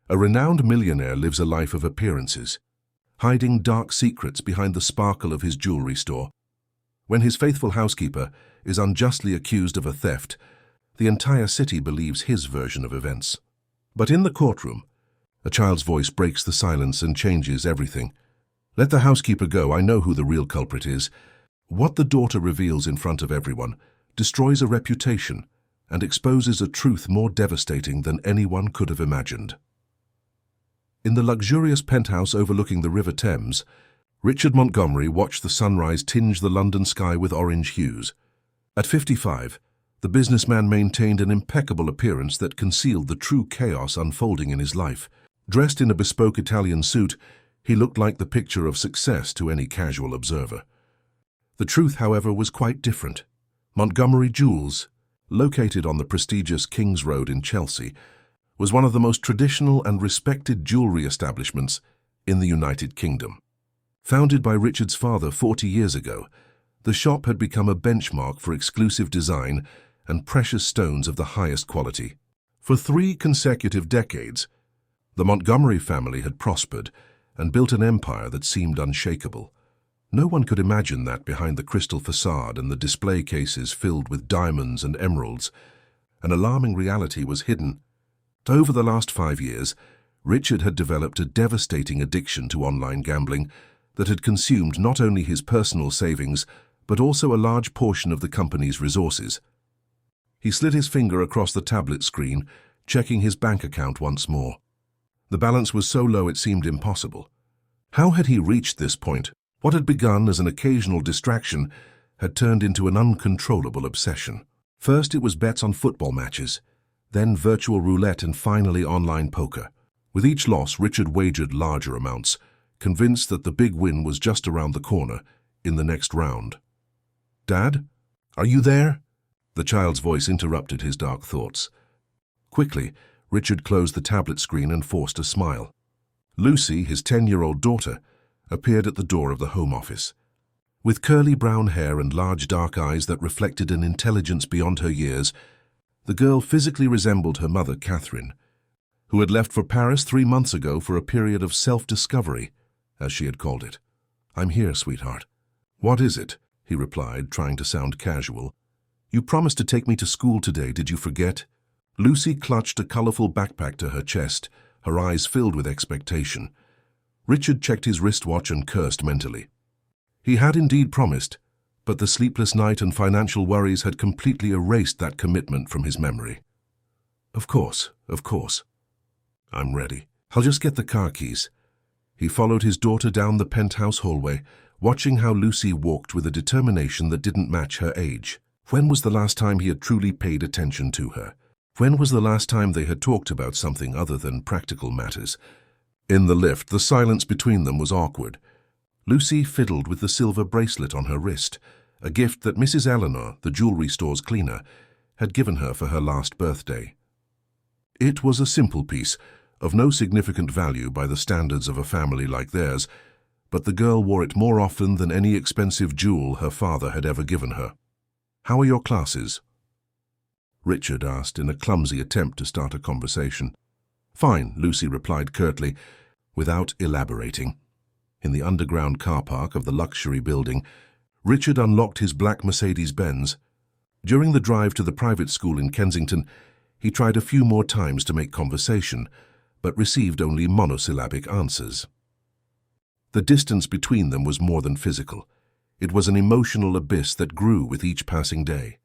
A renowned millionaire lives a life of appearances, hiding dark secrets behind the sparkle of his jewelry store. When his faithful housekeeper is unjustly accused of a theft, the entire city believes his version of events. But in the courtroom, a child's voice breaks the silence and changes everything. "Let the housekeeper go, I know who the real culprit is." What the daughter reveals in front of everyone destroys a reputation and exposes a truth more devastating than anyone could have imagined. In the luxurious penthouse overlooking the River Thames, Richard Montgomery watched the sunrise tinge the London sky with orange hues. At 55, the businessman maintained an impeccable appearance that concealed the true chaos unfolding in his life. Dressed in a bespoke Italian suit, he looked like the picture of success to any casual observer. The truth, however, was quite different. Montgomery Jewels, located on the prestigious King's Road in Chelsea, was one of the most traditional and respected jewelry establishments in the United Kingdom. Founded by Richard's father 40 years ago, the shop had become a benchmark for exclusive design and precious stones of the highest quality. For 3 consecutive decades, the Montgomery family had prospered and built an empire that seemed unshakable. No one could imagine that behind the crystal facade and the display cases filled with diamonds and emeralds, an alarming reality was hidden. Over the last 5 years, Richard had developed a devastating addiction to online gambling that had consumed not only his personal savings, but also a large portion of the company's resources. He slid his finger across the tablet screen, checking his bank account once more. The balance was so low it seemed impossible. How had he reached this point? What had begun as an occasional distraction had turned into an uncontrollable obsession. First it was bets on football matches, then virtual roulette, and finally online poker. With each loss, Richard wagered larger amounts, convinced that the big win was just around the corner, in the next round. "Dad, are you there?" The child's voice interrupted his dark thoughts. Quickly, Richard closed the tablet screen and forced a smile. Lucy, his 10-year-old daughter, appeared at the door of the Home Office. With curly brown hair and large dark eyes that reflected an intelligence beyond her years, the girl physically resembled her mother, Catherine, who had left for Paris 3 months ago for a period of self-discovery, as she had called it. "I'm here, sweetheart." "What is it?" he replied, trying to sound casual. "You promised to take me to school today, did you forget?" Lucy clutched a colorful backpack to her chest, her eyes filled with expectation. Richard checked his wristwatch and cursed mentally. He had indeed promised, but the sleepless night and financial worries had completely erased that commitment from his memory. Of course. I'm ready. I'll just get the car keys." He followed his daughter down the penthouse hallway, watching how Lucy walked with a determination that didn't match her age. When was the last time he had truly paid attention to her? When was the last time they had talked about something other than practical matters? In the lift, the silence between them was awkward. Lucy fiddled with the silver bracelet on her wrist, a gift that Mrs. Eleanor, the jewelry store's cleaner, had given her for her last birthday. It was a simple piece, of no significant value by the standards of a family like theirs, but the girl wore it more often than any expensive jewel her father had ever given her. "How are your classes?" Richard asked in a clumsy attempt to start a conversation. "Fine," Lucy replied curtly, without elaborating. In the underground car park of the luxury building, Richard unlocked his black Mercedes-Benz. During the drive to the private school in Kensington, he tried a few more times to make conversation, but received only monosyllabic answers. The distance between them was more than physical. It was an emotional abyss that grew with each passing day.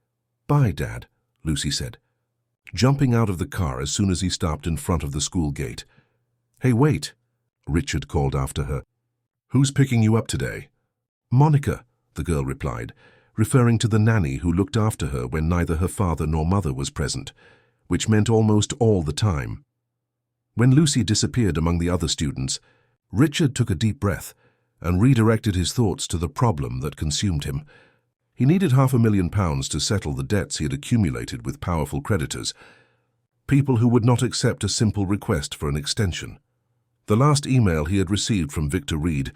"Bye, Dad," Lucy said, jumping out of the car as soon as he stopped in front of the school gate. "Hey, wait," Richard called after her. "Who's picking you up today?" "Monica," the girl replied, referring to the nanny who looked after her when neither her father nor mother was present, which meant almost all the time. When Lucy disappeared among the other students, Richard took a deep breath and redirected his thoughts to the problem that consumed him. He needed £500,000 to settle the debts he had accumulated with powerful creditors, people who would not accept a simple request for an extension. The last email he had received from Victor Reed,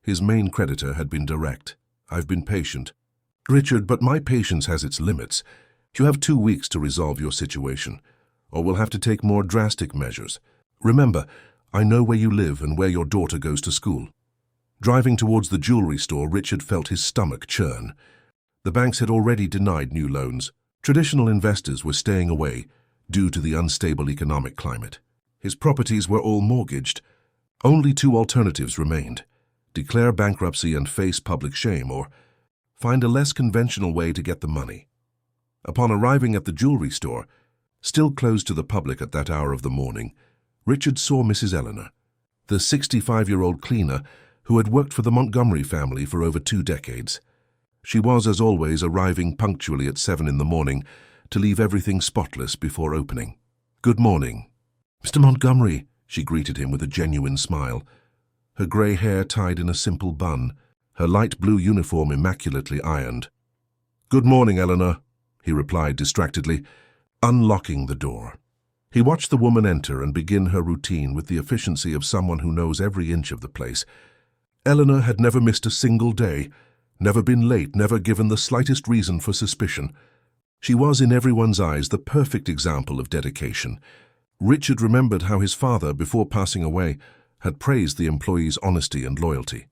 his main creditor, had been direct. "I've been patient." "Richard, but my patience has its limits. You have 2 weeks to resolve your situation, or we'll have to take more drastic measures." Remember, I know where you live and where your daughter goes to school." Driving towards the jewelry store, Richard felt his stomach churn. The banks had already denied new loans. Traditional investors were staying away due to the unstable economic climate. His properties were all mortgaged. Only two alternatives remained: declare bankruptcy and face public shame, or find a less conventional way to get the money. Upon arriving at the jewelry store, still closed to the public at that hour of the morning, Richard saw Mrs. Eleanor, the 65-year-old cleaner who had worked for the Montgomery family for over 2 decades. She was, as always, arriving punctually at 7 in the morning to leave everything spotless before opening. "Good morning, Mr. Montgomery," she greeted him with a genuine smile, her grey hair tied in a simple bun, her light blue uniform immaculately ironed. "Good morning, Eleanor," he replied distractedly, unlocking the door. He watched the woman enter and begin her routine with the efficiency of someone who knows every inch of the place. Eleanor had never missed a single day, never been late, never given the slightest reason for suspicion. She was, in everyone's eyes, the perfect example of dedication. Richard remembered how his father, before passing away, had praised the employee's honesty and loyalty.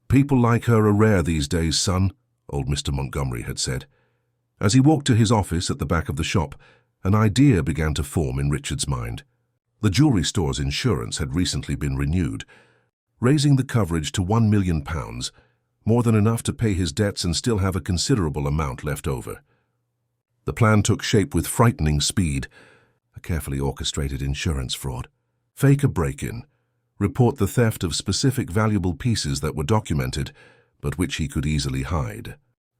"People like her are rare these days, son," old Mr. Montgomery had said. As he walked to his office at the back of the shop, an idea began to form in Richard's mind. The jewelry store's insurance had recently been renewed, raising the coverage to £1 million, more than enough to pay his debts and still have a considerable amount left over. The plan took shape with frightening speed: a carefully orchestrated insurance fraud, fake a break-in, report the theft of specific valuable pieces that were documented, but which he could easily hide.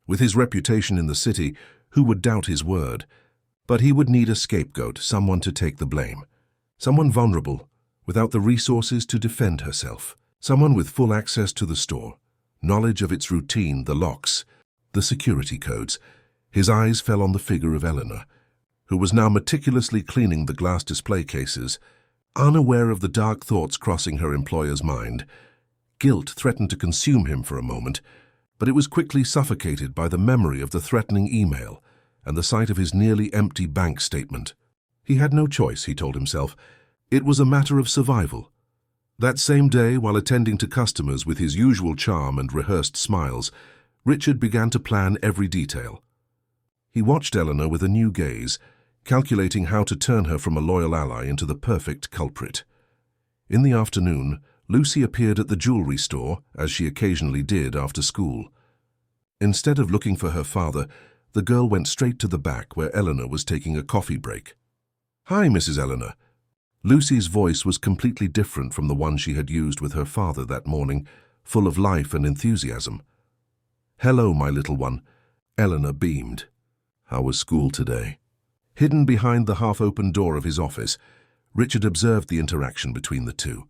With his reputation in the city, who would doubt his word? But he would need a scapegoat, someone to take the blame. Someone vulnerable, without the resources to defend herself. Someone with full access to the store, knowledge of its routine, the locks, the security codes. His eyes fell on the figure of Eleanor, who was now meticulously cleaning the glass display cases, unaware of the dark thoughts crossing her employer's mind. Guilt threatened to consume him for a moment, but it was quickly suffocated by the memory of the threatening email and the sight of his nearly empty bank statement. He had no choice, he told himself. It was a matter of survival. That same day, while attending to customers with his usual charm and rehearsed smiles, Richard began to plan every detail. He watched Eleanor with a new gaze, calculating how to turn her from a loyal ally into the perfect culprit. In the afternoon, Lucy appeared at the jewelry store, as she occasionally did after school. Instead of looking for her father, the girl went straight to the back where Eleanor was taking a coffee break. "Hi, Mrs. Eleanor." Lucy's voice was completely different from the one she had used with her father that morning, full of life and enthusiasm. "Hello, my little one." Eleanor beamed. "How was school today?" Hidden behind the half-open door of his office, Richard observed the interaction between the two.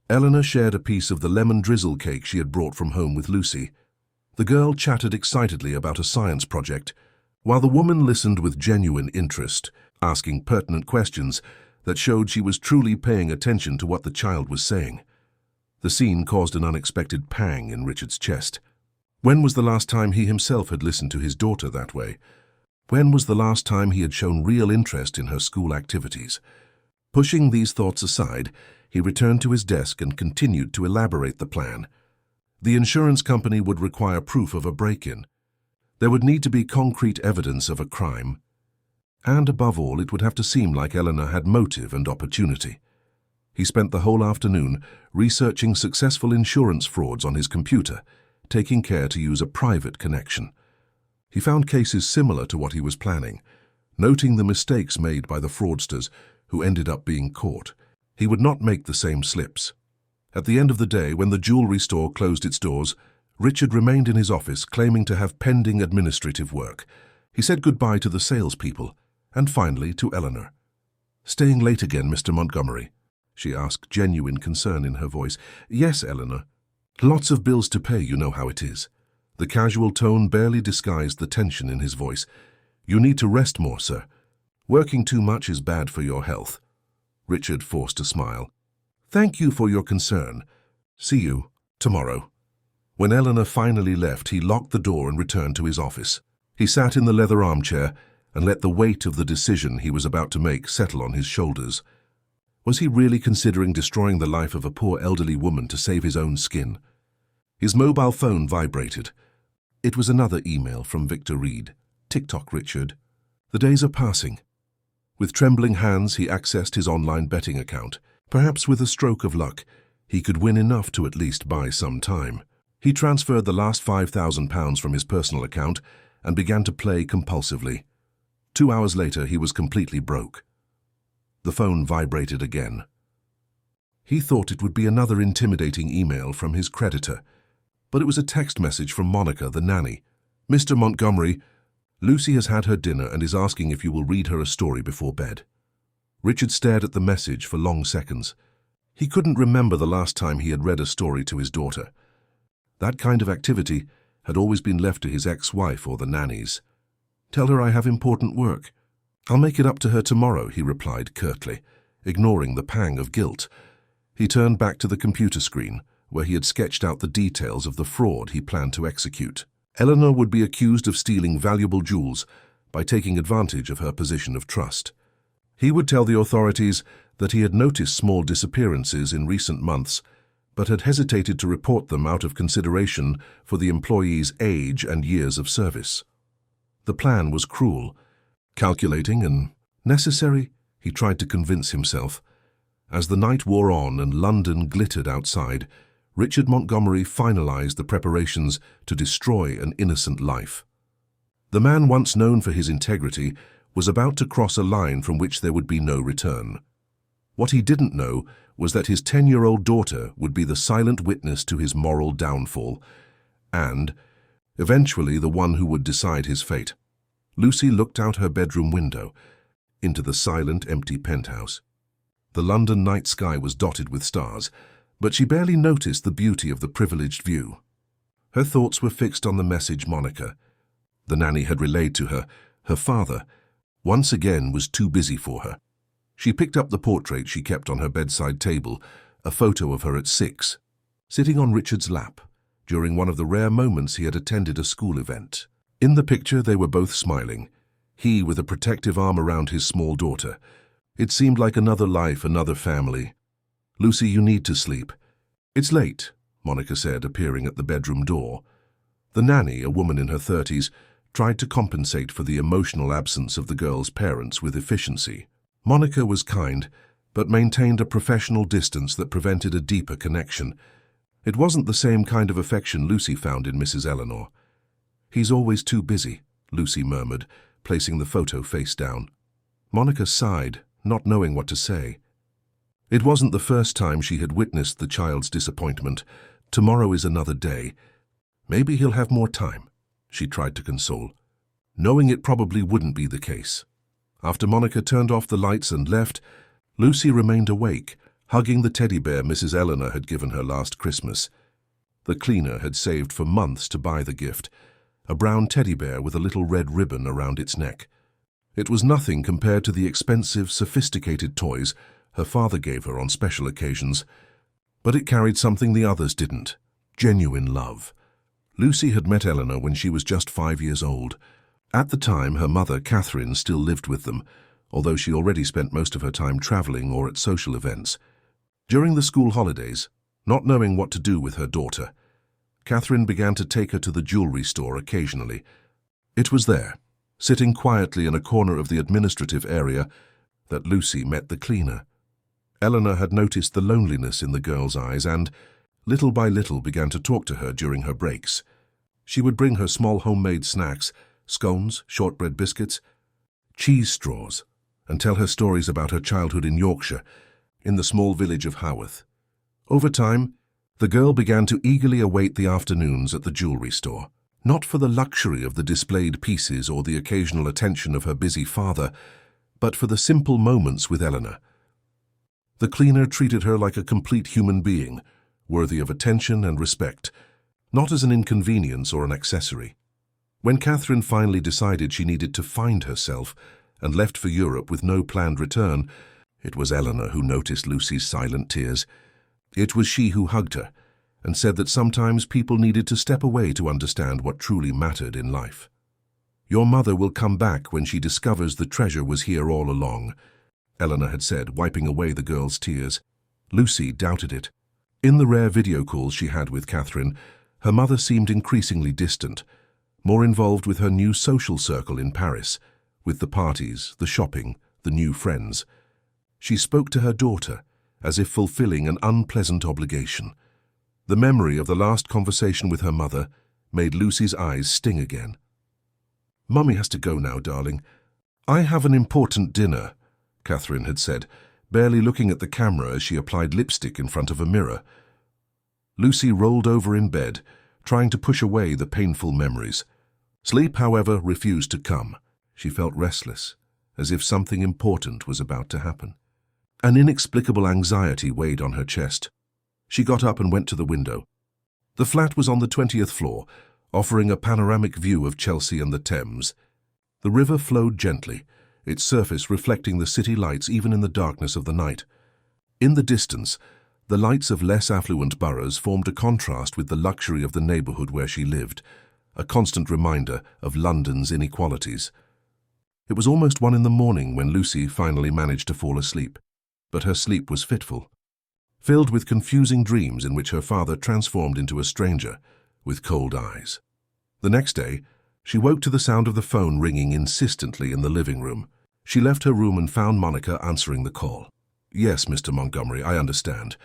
Eleanor shared a piece of the lemon drizzle cake she had brought from home with Lucy. The girl chattered excitedly about a science project, while the woman listened with genuine interest, asking pertinent questions that showed she was truly paying attention to what the child was saying. The scene caused an unexpected pang in Richard's chest. When was the last time he himself had listened to his daughter that way? When was the last time he had shown real interest in her school activities? Pushing these thoughts aside, he returned to his desk and continued to elaborate the plan. The insurance company would require proof of a break-in. There would need to be concrete evidence of a crime. And above all, it would have to seem like Eleanor had motive and opportunity. He spent the whole afternoon researching successful insurance frauds on his computer, taking care to use a private connection. He found cases similar to what he was planning, noting the mistakes made by the fraudsters who ended up being caught. He would not make the same slips. At the end of the day, when the jewelry store closed its doors, Richard remained in his office, claiming to have pending administrative work. He said goodbye to the salespeople, and finally to Eleanor. "Staying late again, Mr. Montgomery?" she asked, genuine concern in her voice. "Yes, Eleanor. Lots of bills to pay, you know how it is." The casual tone barely disguised the tension in his voice. "You need to rest more, sir. Working too much is bad for your health." Richard forced a smile. "Thank you for your concern. See you tomorrow." When Eleanor finally left, he locked the door and returned to his office. He sat in the leather armchair and let the weight of the decision he was about to make settle on his shoulders. Was he really considering destroying the life of a poor elderly woman to save his own skin? His mobile phone vibrated. It was another email from Victor Reed. "TikTok, Richard. The days are passing." With trembling hands, he accessed his online betting account. Perhaps with a stroke of luck, he could win enough to at least buy some time. He transferred the last £5,000 from his personal account and began to play compulsively. 2 hours later, he was completely broke. The phone vibrated again. He thought it would be another intimidating email from his creditor, but it was a text message from Monica, the nanny. "Mr. Montgomery, Lucy has had her dinner and is asking if you will read her a story before bed." Richard stared at the message for long seconds. He couldn't remember the last time he had read a story to his daughter. That kind of activity had always been left to his ex-wife or the nannies. "Tell her I have important work. I'll make it up to her tomorrow," he replied curtly, ignoring the pang of guilt. He turned back to the computer screen, where he had sketched out the details of the fraud he planned to execute. Eleanor would be accused of stealing valuable jewels by taking advantage of her position of trust. He would tell the authorities that he had noticed small disappearances in recent months, but had hesitated to report them out of consideration for the employee's age and years of service. The plan was cruel, calculating and necessary, he tried to convince himself. As the night wore on and London glittered outside, Richard Montgomery finalized the preparations to destroy an innocent life. The man once known for his integrity was about to cross a line from which there would be no return. What he didn't know was that his 10-year-old daughter would be the silent witness to his moral downfall, and, eventually, the one who would decide his fate. Lucy looked out her bedroom window, into the silent, empty penthouse. The London night sky was dotted with stars, but she barely noticed the beauty of the privileged view. Her thoughts were fixed on the message Monica, the nanny, had relayed to her. Her father, once again, was too busy for her. She picked up the portrait she kept on her bedside table, a photo of her at 6, sitting on Richard's lap, during one of the rare moments he had attended a school event. In the picture, they were both smiling, he with a protective arm around his small daughter. It seemed like another life, another family. "Lucy, you need to sleep." "It's late," Monica said, appearing at the bedroom door. The nanny, a woman in her 30s, tried to compensate for the emotional absence of the girl's parents with efficiency. Monica was kind, but maintained a professional distance that prevented a deeper connection. It wasn't the same kind of affection Lucy found in Mrs. Eleanor. "He's always too busy," Lucy murmured, placing the photo face down. Monica sighed, not knowing what to say. It wasn't the first time she had witnessed the child's disappointment. Tomorrow is another day. Maybe he'll have more time, she tried to console, knowing it probably wouldn't be the case. After Monica turned off the lights and left, Lucy remained awake, hugging the teddy bear Mrs. Eleanor had given her last Christmas. The cleaner had saved for months to buy the gift, a brown teddy bear with a little red ribbon around its neck. It was nothing compared to the expensive, sophisticated toys her father gave her on special occasions, but it carried something the others didn't: genuine love. Lucy had met Eleanor when she was just 5 years old. At the time, her mother, Catherine, still lived with them, although she already spent most of her time traveling or at social events. During the school holidays, not knowing what to do with her daughter, Catherine began to take her to the jewelry store occasionally. It was there, sitting quietly in a corner of the administrative area, that Lucy met the cleaner. Eleanor had noticed the loneliness in the girl's eyes and, little by little, began to talk to her during her breaks. She would bring her small homemade snacks, scones, shortbread biscuits, cheese straws, and tell her stories about her childhood in Yorkshire, in the small village of Haworth. Over time, the girl began to eagerly await the afternoons at the jewelry store, not for the luxury of the displayed pieces or the occasional attention of her busy father, but for the simple moments with Eleanor. The cleaner treated her like a complete human being, worthy of attention and respect, not as an inconvenience or an accessory. When Catherine finally decided she needed to find herself and left for Europe with no planned return, it was Eleanor who noticed Lucy's silent tears. It was she who hugged her and said that sometimes people needed to step away to understand what truly mattered in life. "Your mother will come back when she discovers the treasure was here all along." Eleanor had said, wiping away the girl's tears. Lucy doubted it. In the rare video calls she had with Catherine, her mother seemed increasingly distant, more involved with her new social circle in Paris, with the parties, the shopping, the new friends. She spoke to her daughter, as if fulfilling an unpleasant obligation. The memory of the last conversation with her mother made Lucy's eyes sting again. "Mummy has to go now, darling. I have an important dinner," Catherine had said, barely looking at the camera as she applied lipstick in front of a mirror. Lucy rolled over in bed, trying to push away the painful memories. Sleep, however, refused to come. She felt restless, as if something important was about to happen. An inexplicable anxiety weighed on her chest. She got up and went to the window. The flat was on the 20th floor, offering a panoramic view of Chelsea and the Thames. The river flowed gently, its surface reflecting the city lights even in the darkness of the night. In the distance, the lights of less affluent boroughs formed a contrast with the luxury of the neighbourhood where she lived, a constant reminder of London's inequalities. It was almost 1 in the morning when Lucy finally managed to fall asleep, but her sleep was fitful, filled with confusing dreams in which her father transformed into a stranger with cold eyes. The next day, she woke to the sound of the phone ringing insistently in the living room. She left her room and found Monica answering the call. "Yes, Mr. Montgomery, I understand.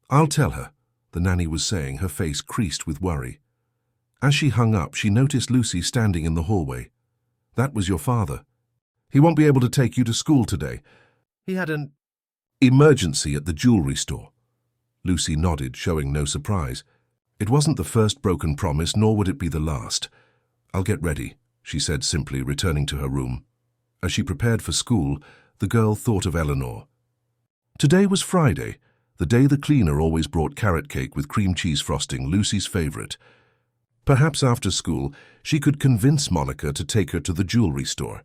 I'll tell her," the nanny was saying, her face creased with worry. As she hung up, she noticed Lucy standing in the hallway. "That was your father. He won't be able to take you to school today. He had an emergency at the jewelry store." Lucy nodded, showing no surprise. It wasn't the first broken promise, nor would it be the last. "I'll get ready," she said simply, returning to her room. As she prepared for school, the girl thought of Eleanor. Today was Friday, the day the cleaner always brought carrot cake with cream cheese frosting, Lucy's favorite. Perhaps after school, she could convince Monica to take her to the jewelry store.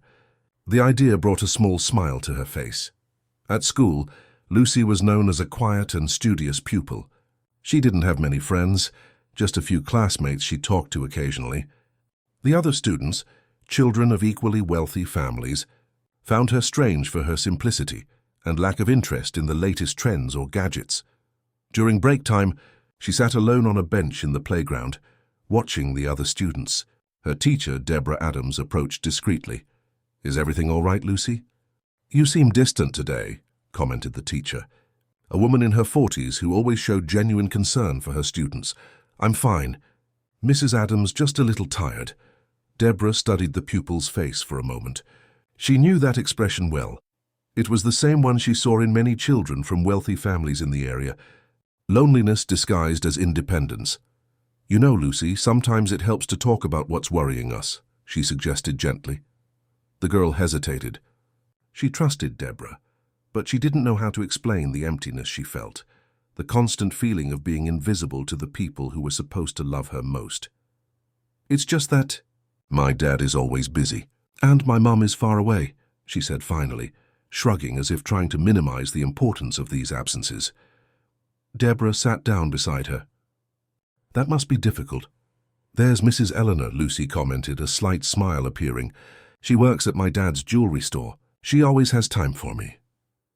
The idea brought a small smile to her face. At school, Lucy was known as a quiet and studious pupil. She didn't have many friends, just a few classmates she talked to occasionally. The other students, children of equally wealthy families, found her strange for her simplicity and lack of interest in the latest trends or gadgets. During break time, she sat alone on a bench in the playground, watching the other students. Her teacher, Deborah Adams, approached discreetly. "Is everything all right, Lucy?" "You seem distant today," commented the teacher, a woman in her 40s who always showed genuine concern for her students. "I'm fine. Mrs. Adams just a little tired." Deborah studied the pupil's face for a moment. She knew that expression well. It was the same one she saw in many children from wealthy families in the area. Loneliness disguised as independence. "You know, Lucy, sometimes it helps to talk about what's worrying us," she suggested gently. The girl hesitated. She trusted Deborah, but she didn't know how to explain the emptiness she felt, the constant feeling of being invisible to the people who were supposed to love her most. "It's just that my dad is always busy, and my mum is far away," she said finally, shrugging as if trying to minimize the importance of these absences. Deborah sat down beside her. "That must be difficult." "There's Mrs. Eleanor," Lucy commented, a slight smile appearing. "She works at my dad's jewelry store. She always has time for me."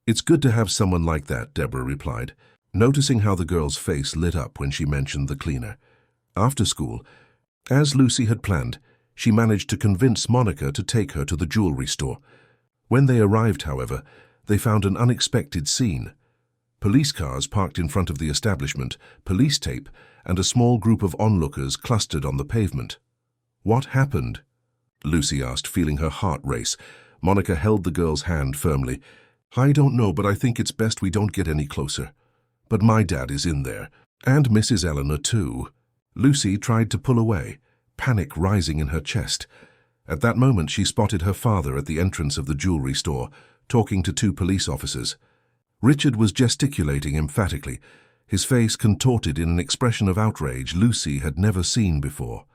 "It's good to have someone like that," Deborah replied, noticing how the girl's face lit up when she mentioned the cleaner. After school, as Lucy had planned, she managed to convince Monica to take her to the jewelry store. When they arrived, however, they found an unexpected scene. Police cars parked in front of the establishment, police tape, and a small group of onlookers clustered on the pavement. "What happened?" Lucy asked, feeling her heart race. Monica held the girl's hand firmly. "I don't know, but I think it's best we don't get any closer. But my dad is in there, and Mrs. Eleanor too." Lucy tried to pull away, panic rising in her chest. At that moment, she spotted her father at the entrance of the jewelry store, talking to 2 police officers. Richard was gesticulating emphatically, his face contorted in an expression of outrage Lucy had never seen before.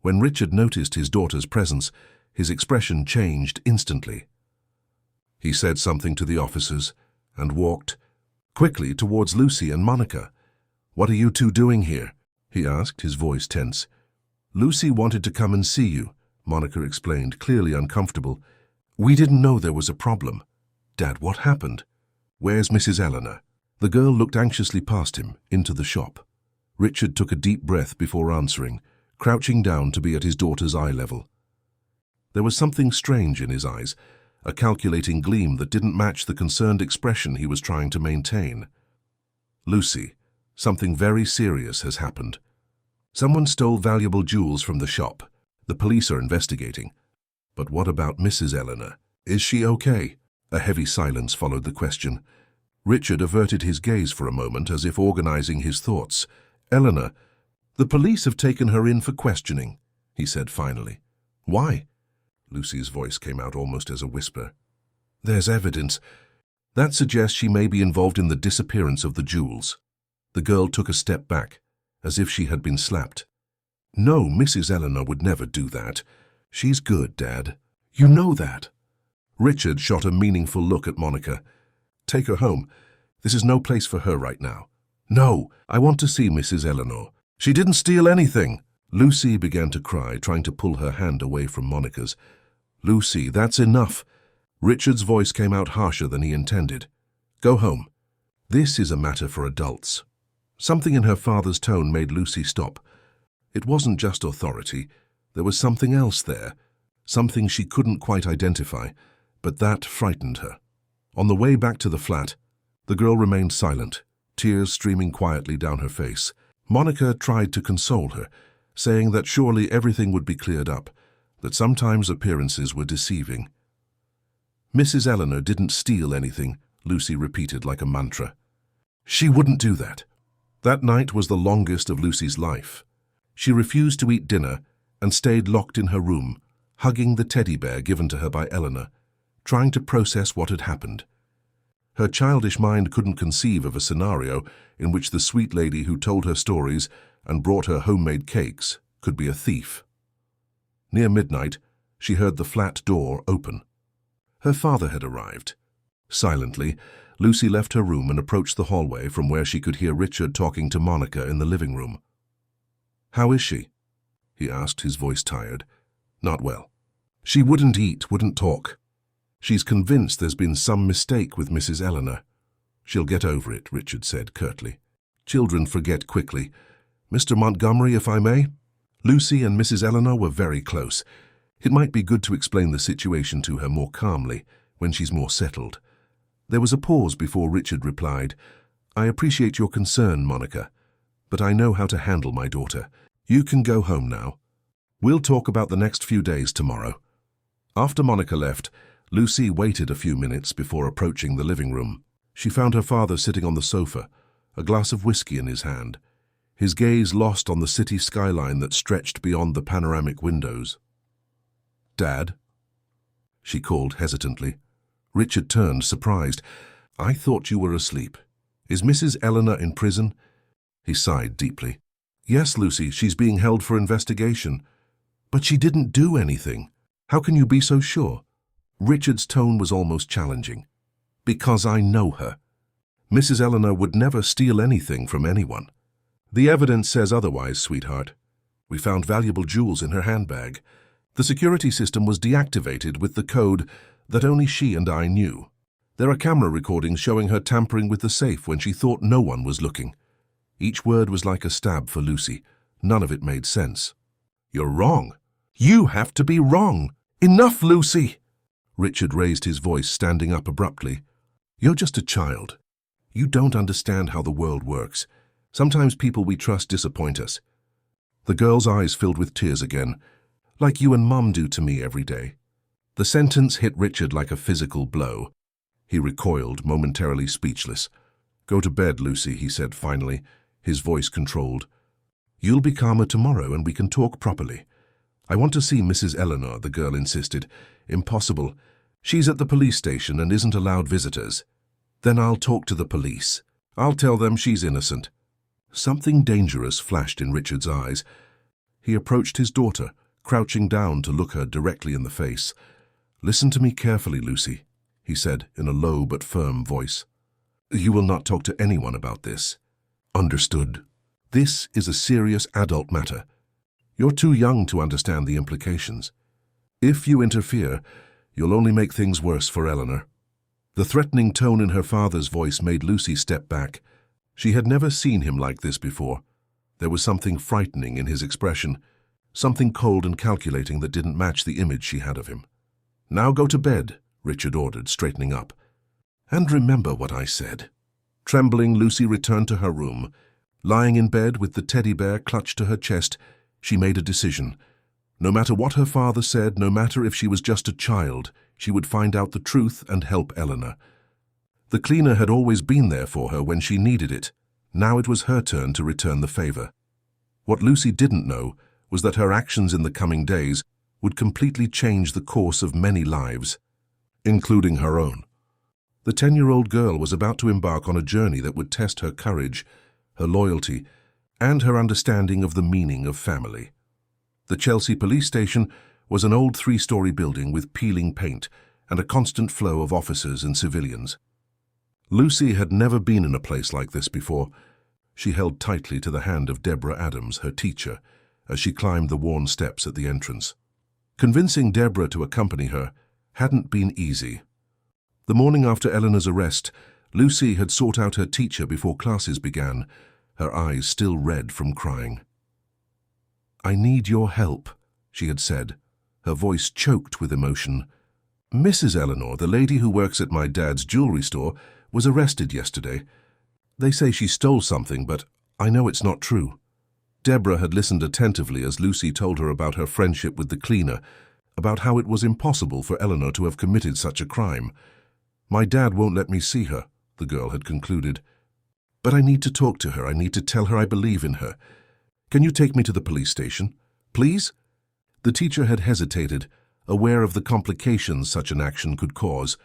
When Richard noticed his daughter's presence, his expression changed instantly. He said something to the officers and walked quickly towards Lucy and Monica. "What are you two doing here?" he asked, his voice tense. "Lucy wanted to come and see you," Monica explained, clearly uncomfortable. "We didn't know there was a problem." Dad, what happened? Where's Mrs. Eleanor? The girl looked anxiously past him, into the shop. Richard took a deep breath before answering, crouching down to be at his daughter's eye level. There was something strange in his eyes, a calculating gleam that didn't match the concerned expression he was trying to maintain. Lucy, something very serious has happened. Someone stole valuable jewels from the shop. The police are investigating. But what about Mrs. Eleanor? Is she okay? A heavy silence followed the question. Richard averted his gaze for a moment as if organizing his thoughts. Eleanor, the police have taken her in for questioning, he said finally. Why? Lucy's voice came out almost as a whisper. There's evidence. That suggests she may be involved in the disappearance of the jewels. The girl took a step back, as if she had been slapped. No, Mrs. Eleanor would never do that. She's good, Dad. You know that. Richard shot a meaningful look at Monica. Take her home. This is no place for her right now. No, I want to see Mrs. Eleanor. She didn't steal anything. Lucy began to cry, trying to pull her hand away from Monica's. Lucy, that's enough. Richard's voice came out harsher than he intended. Go home. This is a matter for adults. Something in her father's tone made Lucy stop. It wasn't just authority. There was something else there, something she couldn't quite identify, but that frightened her. On the way back to the flat, the girl remained silent, tears streaming quietly down her face. Monica tried to console her, saying that surely everything would be cleared up, that sometimes appearances were deceiving. Mrs. Eleanor didn't steal anything, Lucy repeated like a mantra. She wouldn't do that. That night was the longest of Lucy's life. She refused to eat dinner and stayed locked in her room, hugging the teddy bear given to her by Eleanor, trying to process what had happened. Her childish mind couldn't conceive of a scenario in which the sweet lady who told her stories and brought her homemade cakes could be a thief. Near midnight, she heard the flat door open. Her father had arrived. Silently, Lucy left her room and approached the hallway from where she could hear Richard talking to Monica in the living room. How is she? He asked, his voice tired. Not well. She wouldn't eat, wouldn't talk. She's convinced there's been some mistake with Mrs. Eleanor. She'll get over it, Richard said curtly. Children forget quickly. Mr. Montgomery, if I may? Lucy and Mrs. Eleanor were very close. It might be good to explain the situation to her more calmly, when she's more settled. There was a pause before Richard replied, I appreciate your concern, Monica, but I know how to handle my daughter. You can go home now. We'll talk about the next few days tomorrow. After Monica left, Lucy waited a few minutes before approaching the living room. She found her father sitting on the sofa, a glass of whiskey in his hand, his gaze lost on the city skyline that stretched beyond the panoramic windows. Dad? She called hesitantly. Richard turned, surprised. I thought you were asleep. Is Mrs. Eleanor in prison? He sighed deeply. Yes, Lucy, she's being held for investigation. But she didn't do anything. How can you be so sure? Richard's tone was almost challenging. Because I know her. Mrs. Eleanor would never steal anything from anyone. The evidence says otherwise, sweetheart. We found valuable jewels in her handbag. The security system was deactivated with the code that only she and I knew. There are camera recordings showing her tampering with the safe when she thought no one was looking. Each word was like a stab for Lucy. None of it made sense. You're wrong. You have to be wrong. Enough, Lucy! Richard raised his voice, standing up abruptly. You're just a child. You don't understand how the world works. Sometimes people we trust disappoint us. The girl's eyes filled with tears again, like you and Mum do to me every day. The sentence hit Richard like a physical blow. He recoiled, momentarily speechless. Go to bed, Lucy, he said finally, his voice controlled. You'll be calmer tomorrow and we can talk properly. I want to see Mrs. Eleanor, the girl insisted. Impossible. She's at the police station and isn't allowed visitors. Then I'll talk to the police. I'll tell them she's innocent. Something dangerous flashed in Richard's eyes. He approached his daughter, crouching down to look her directly in the face. Listen to me carefully, Lucy, he said in a low but firm voice. You will not talk to anyone about this. Understood. This is a serious adult matter. You're too young to understand the implications. If you interfere, you'll only make things worse for Eleanor. The threatening tone in her father's voice made Lucy step back. She had never seen him like this before. There was something frightening in his expression, something cold and calculating that didn't match the image she had of him. "Now go to bed," Richard ordered, straightening up. "And remember what I said." Trembling, Lucy returned to her room. Lying in bed with the teddy bear clutched to her chest, she made a decision. No matter what her father said, no matter if she was just a child, she would find out the truth and help Eleanor. The cleaner had always been there for her when she needed it. Now it was her turn to return the favor. What Lucy didn't know was that her actions in the coming days would completely change the course of many lives, including her own. The 10-year-old girl was about to embark on a journey that would test her courage, her loyalty, and her understanding of the meaning of family. The Chelsea police station was an old 3-story building with peeling paint and a constant flow of officers and civilians. Lucy had never been in a place like this before. She held tightly to the hand of Deborah Adams, her teacher, as she climbed the worn steps at the entrance. Convincing Deborah to accompany her hadn't been easy. The morning after Eleanor's arrest, Lucy had sought out her teacher before classes began, her eyes still red from crying. "I need your help," she had said, her voice choked with emotion. "Mrs. Eleanor, the lady who works at my dad's jewelry store, was arrested yesterday. They say she stole something, but I know it's not true." Deborah had listened attentively as Lucy told her about her friendship with the cleaner, about how it was impossible for Eleanor to have committed such a crime. "My dad won't let me see her," the girl had concluded. "But I need to talk to her. I need to tell her I believe in her. Can you take me to the police station, please?" The teacher had hesitated, aware of the complications such an action could cause.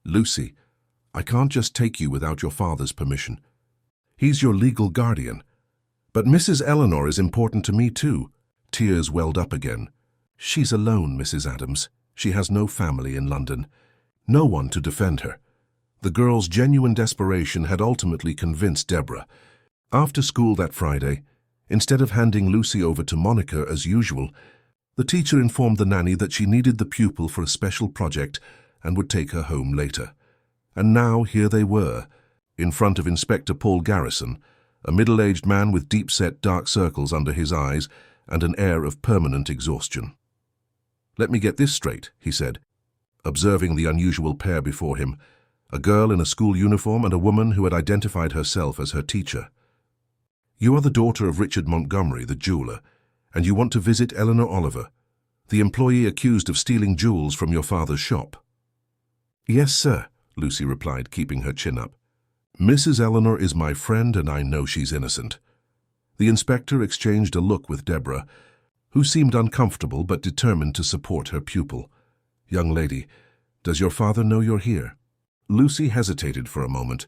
"Lucy, I can't just take you without your father's permission. He's your legal guardian. But Mrs. Eleanor is important to me too." Tears welled up again. "She's alone, Mrs. Adams. She has no family in London. No one to defend her." The girl's genuine desperation had ultimately convinced Deborah. After school that Friday, instead of handing Lucy over to Monica as usual, the teacher informed the nanny that she needed the pupil for a special project and would take her home later. And now here they were, in front of Inspector Paul Garrison, a middle-aged man with deep-set dark circles under his eyes and an air of permanent exhaustion. "Let me get this straight," he said, observing the unusual pair before him, a girl in a school uniform and a woman who had identified herself as her teacher. "You are the daughter of Richard Montgomery, the jeweler, and you want to visit Eleanor Oliver, the employee accused of stealing jewels from your father's shop." "Yes, sir," Lucy replied, keeping her chin up. "Mrs. Eleanor is my friend, and I know she's innocent." The inspector exchanged a look with Deborah, who seemed uncomfortable but determined to support her pupil. "Young lady, does your father know you're here?" Lucy hesitated for a moment.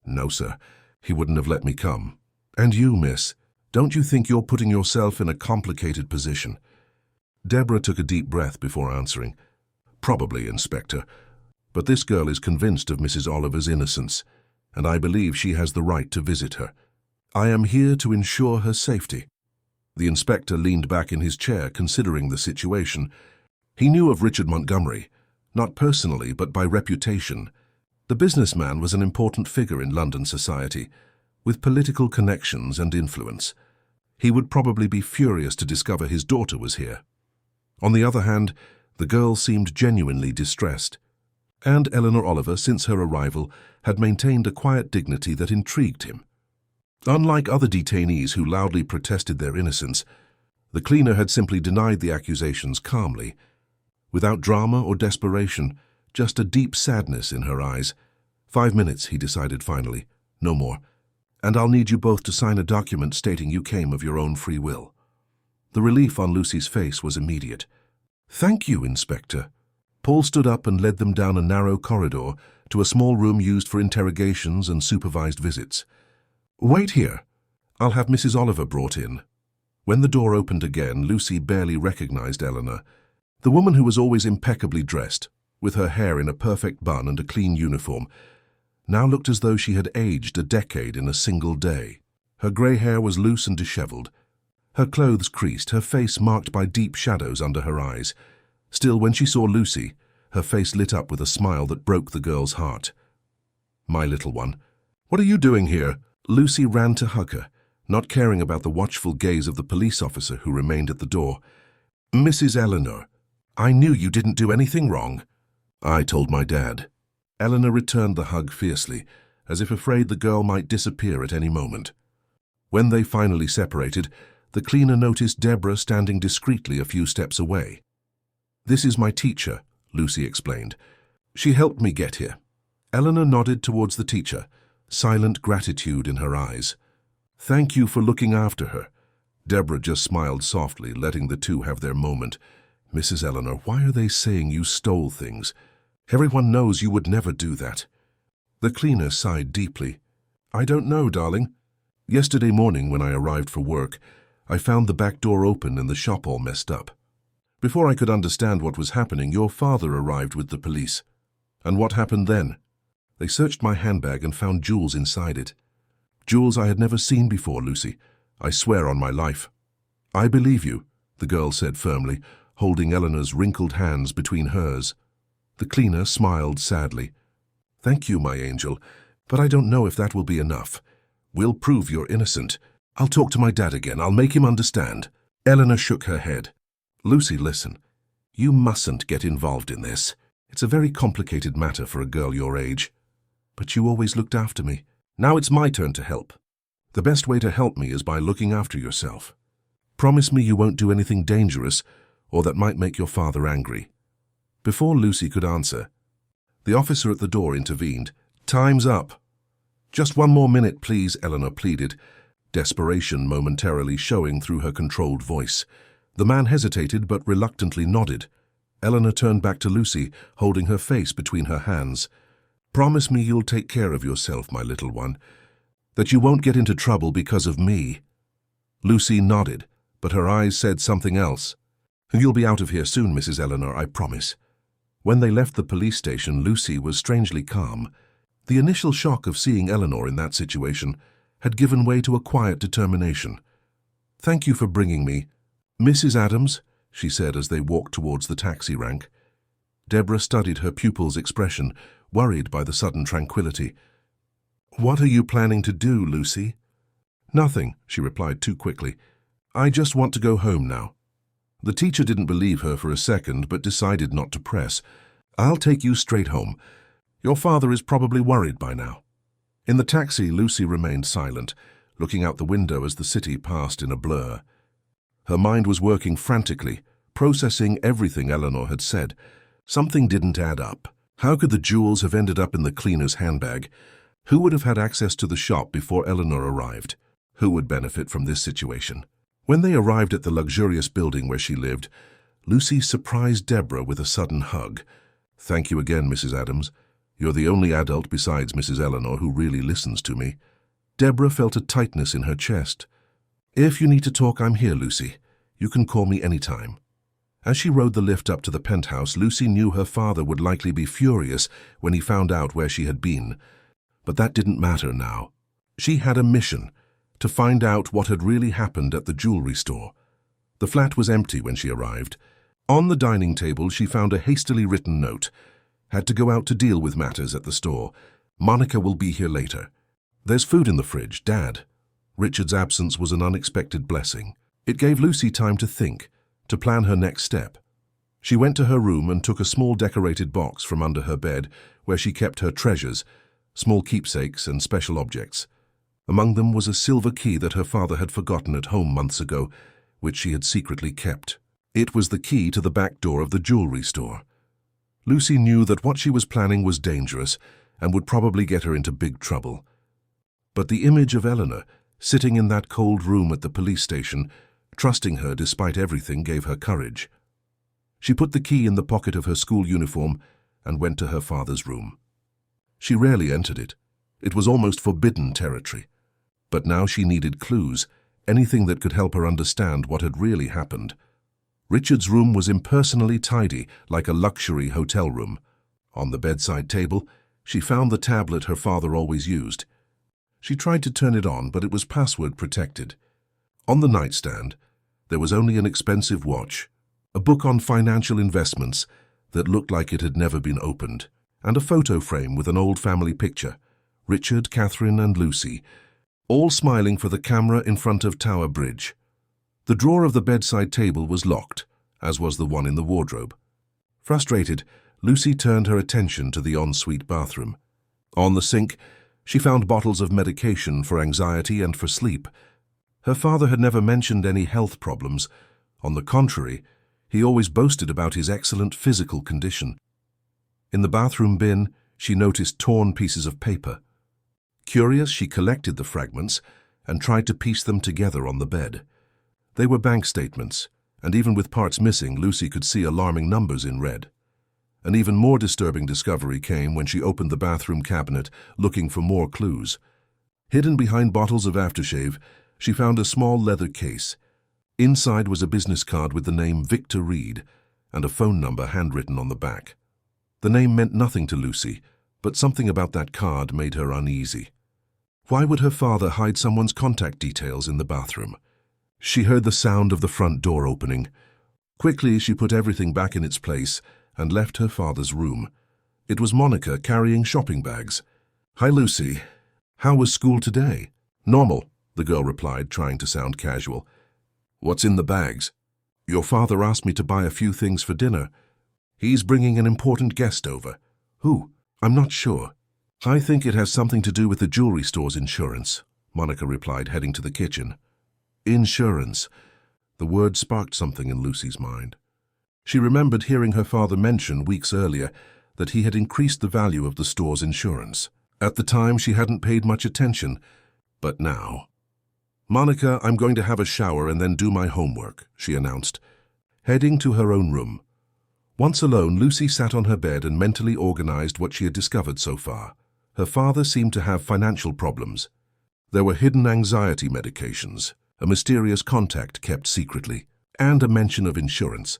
"No, sir. He wouldn't have let me come." "And you, miss, don't you think you're putting yourself in a complicated position?" Deborah took a deep breath before answering. "Probably, Inspector. But this girl is convinced of Mrs. Oliver's innocence, and I believe she has the right to visit her. I am here to ensure her safety." The inspector leaned back in his chair, considering the situation. He knew of Richard Montgomery, not personally but by reputation. The businessman was an important figure in London society, with political connections and influence. He would probably be furious to discover his daughter was here. On the other hand, the girl seemed genuinely distressed. And Eleanor Oliver, since her arrival, had maintained a quiet dignity that intrigued him. Unlike other detainees who loudly protested their innocence, the cleaner had simply denied the accusations calmly, without drama or desperation, just a deep sadness in her eyes. 5 minutes, he decided finally, no more. And I'll need you both to sign a document stating you came of your own free will. The relief on Lucy's face was immediate. "Thank you, Inspector." Paul stood up and led them down a narrow corridor to a small room used for interrogations and supervised visits. "Wait here. I'll have Mrs. Oliver brought in." When the door opened again, Lucy barely recognized Eleanor. The woman who was always impeccably dressed, with her hair in a perfect bun and a clean uniform, now looked as though she had aged a decade in a single day. Her grey hair was loose and disheveled, her clothes creased, her face marked by deep shadows under her eyes. Still, when she saw Lucy, her face lit up with a smile that broke the girl's heart. "My little one, what are you doing here?" Lucy ran to hug her, not caring about the watchful gaze of the police officer who remained at the door. "Mrs. Eleanor, I knew you didn't do anything wrong." "I told my dad." Eleanor returned the hug fiercely, as if afraid the girl might disappear at any moment. When they finally separated, the cleaner noticed Deborah standing discreetly a few steps away. "This is my teacher," Lucy explained. "She helped me get here." Eleanor nodded towards the teacher, silent gratitude in her eyes. "Thank you for looking after her." Deborah just smiled softly, letting the two have their moment. "Mrs. Eleanor, why are they saying you stole things? Everyone knows you would never do that." The cleaner sighed deeply. "I don't know, darling. Yesterday morning when I arrived for work, I found the back door open and the shop all messed up. Before I could understand what was happening, your father arrived with the police. And what happened then? They searched my handbag and found jewels inside it. Jewels I had never seen before, Lucy. I swear on my life." "I believe you," the girl said firmly, holding Eleanor's wrinkled hands between hers. The cleaner smiled sadly. "Thank you, my angel, but I don't know if that will be enough. We'll prove you're innocent. I'll talk to my dad again. I'll make him understand." Eleanor shook her head. "Lucy, listen. You mustn't get involved in this. It's a very complicated matter for a girl your age. But you always looked after me. Now it's my turn to help. The best way to help me is by looking after yourself. Promise me you won't do anything dangerous or that might make your father angry." Before Lucy could answer, the officer at the door intervened. "Time's up." "Just one more minute, please," Eleanor pleaded, desperation momentarily showing through her controlled voice. The man hesitated but reluctantly nodded. Eleanor turned back to Lucy, holding her face between her hands. "Promise me you'll take care of yourself, my little one. That you won't get into trouble because of me." Lucy nodded, but her eyes said something else. "You'll be out of here soon, Mrs. Eleanor, I promise." When they left the police station, Lucy was strangely calm. The initial shock of seeing Eleanor in that situation had given way to a quiet determination. "Thank you for bringing me." "Mrs. Adams," she said as they walked towards the taxi rank. Deborah studied her pupil's expression, worried by the sudden tranquility. "What are you planning to do, Lucy?" "Nothing," she replied too quickly. "I just want to go home now." The teacher didn't believe her for a second, but decided not to press. "I'll take you straight home. Your father is probably worried by now." In the taxi, Lucy remained silent, looking out the window as the city passed in a blur. Her mind was working frantically, processing everything Eleanor had said. Something didn't add up. How could the jewels have ended up in the cleaner's handbag? Who would have had access to the shop before Eleanor arrived? Who would benefit from this situation? When they arrived at the luxurious building where she lived, Lucy surprised Deborah with a sudden hug. "Thank you again, Mrs. Adams. You're the only adult besides Mrs. Eleanor who really listens to me." Deborah felt a tightness in her chest. "If you need to talk, I'm here, Lucy. You can call me anytime." As she rode the lift up to the penthouse, Lucy knew her father would likely be furious when he found out where she had been. But that didn't matter now. She had a mission: to find out what had really happened at the jewelry store. The flat was empty when she arrived. On the dining table, she found a hastily written note. "Had to go out to deal with matters at the store. Monica will be here later. There's food in the fridge, Dad." Richard's absence was an unexpected blessing. It gave Lucy time to think, to plan her next step. She went to her room and took a small decorated box from under her bed where she kept her treasures, small keepsakes and special objects. Among them was a silver key that her father had forgotten at home months ago, which she had secretly kept. It was the key to the back door of the jewelry store. Lucy knew that what she was planning was dangerous and would probably get her into big trouble. But the image of Eleanor, sitting in that cold room at the police station, trusting her despite everything, gave her courage. She put the key in the pocket of her school uniform and went to her father's room. She rarely entered it. It was almost forbidden territory. But now she needed clues, anything that could help her understand what had really happened. Richard's room was impersonally tidy, like a luxury hotel room. On the bedside table, she found the tablet her father always used. She tried to turn it on, but it was password protected. On the nightstand, there was only an expensive watch, a book on financial investments, that looked like it had never been opened, and a photo frame with an old family picture, Richard, Catherine, and Lucy, all smiling for the camera in front of Tower Bridge. The drawer of the bedside table was locked, as was the one in the wardrobe. Frustrated, Lucy turned her attention to the ensuite bathroom. On the sink, she found bottles of medication for anxiety and for sleep. Her father had never mentioned any health problems. On the contrary, he always boasted about his excellent physical condition. In the bathroom bin, she noticed torn pieces of paper. Curious, she collected the fragments and tried to piece them together on the bed. They were bank statements, and even with parts missing, Lucy could see alarming numbers in red. An even more disturbing discovery came when she opened the bathroom cabinet, looking for more clues. Hidden behind bottles of aftershave, she found a small leather case. Inside was a business card with the name Victor Reed and a phone number handwritten on the back. The name meant nothing to Lucy, but something about that card made her uneasy. Why would her father hide someone's contact details in the bathroom? She heard the sound of the front door opening. Quickly, she put everything back in its place and left her father's room. It was Monica carrying shopping bags. "Hi, Lucy. How was school today?" "Normal," the girl replied, trying to sound casual. "What's in the bags?" "Your father asked me to buy a few things for dinner. He's bringing an important guest over." "Who?" "I'm not sure. I think it has something to do with the jewelry store's insurance," Monica replied, heading to the kitchen. Insurance. The word sparked something in Lucy's mind. She remembered hearing her father mention weeks earlier that he had increased the value of the store's insurance. At the time, she hadn't paid much attention, but now. "Monica, I'm going to have a shower and then do my homework," she announced, heading to her own room. Once alone, Lucy sat on her bed and mentally organized what she had discovered so far. Her father seemed to have financial problems. There were hidden anxiety medications, a mysterious contact kept secretly, and a mention of insurance.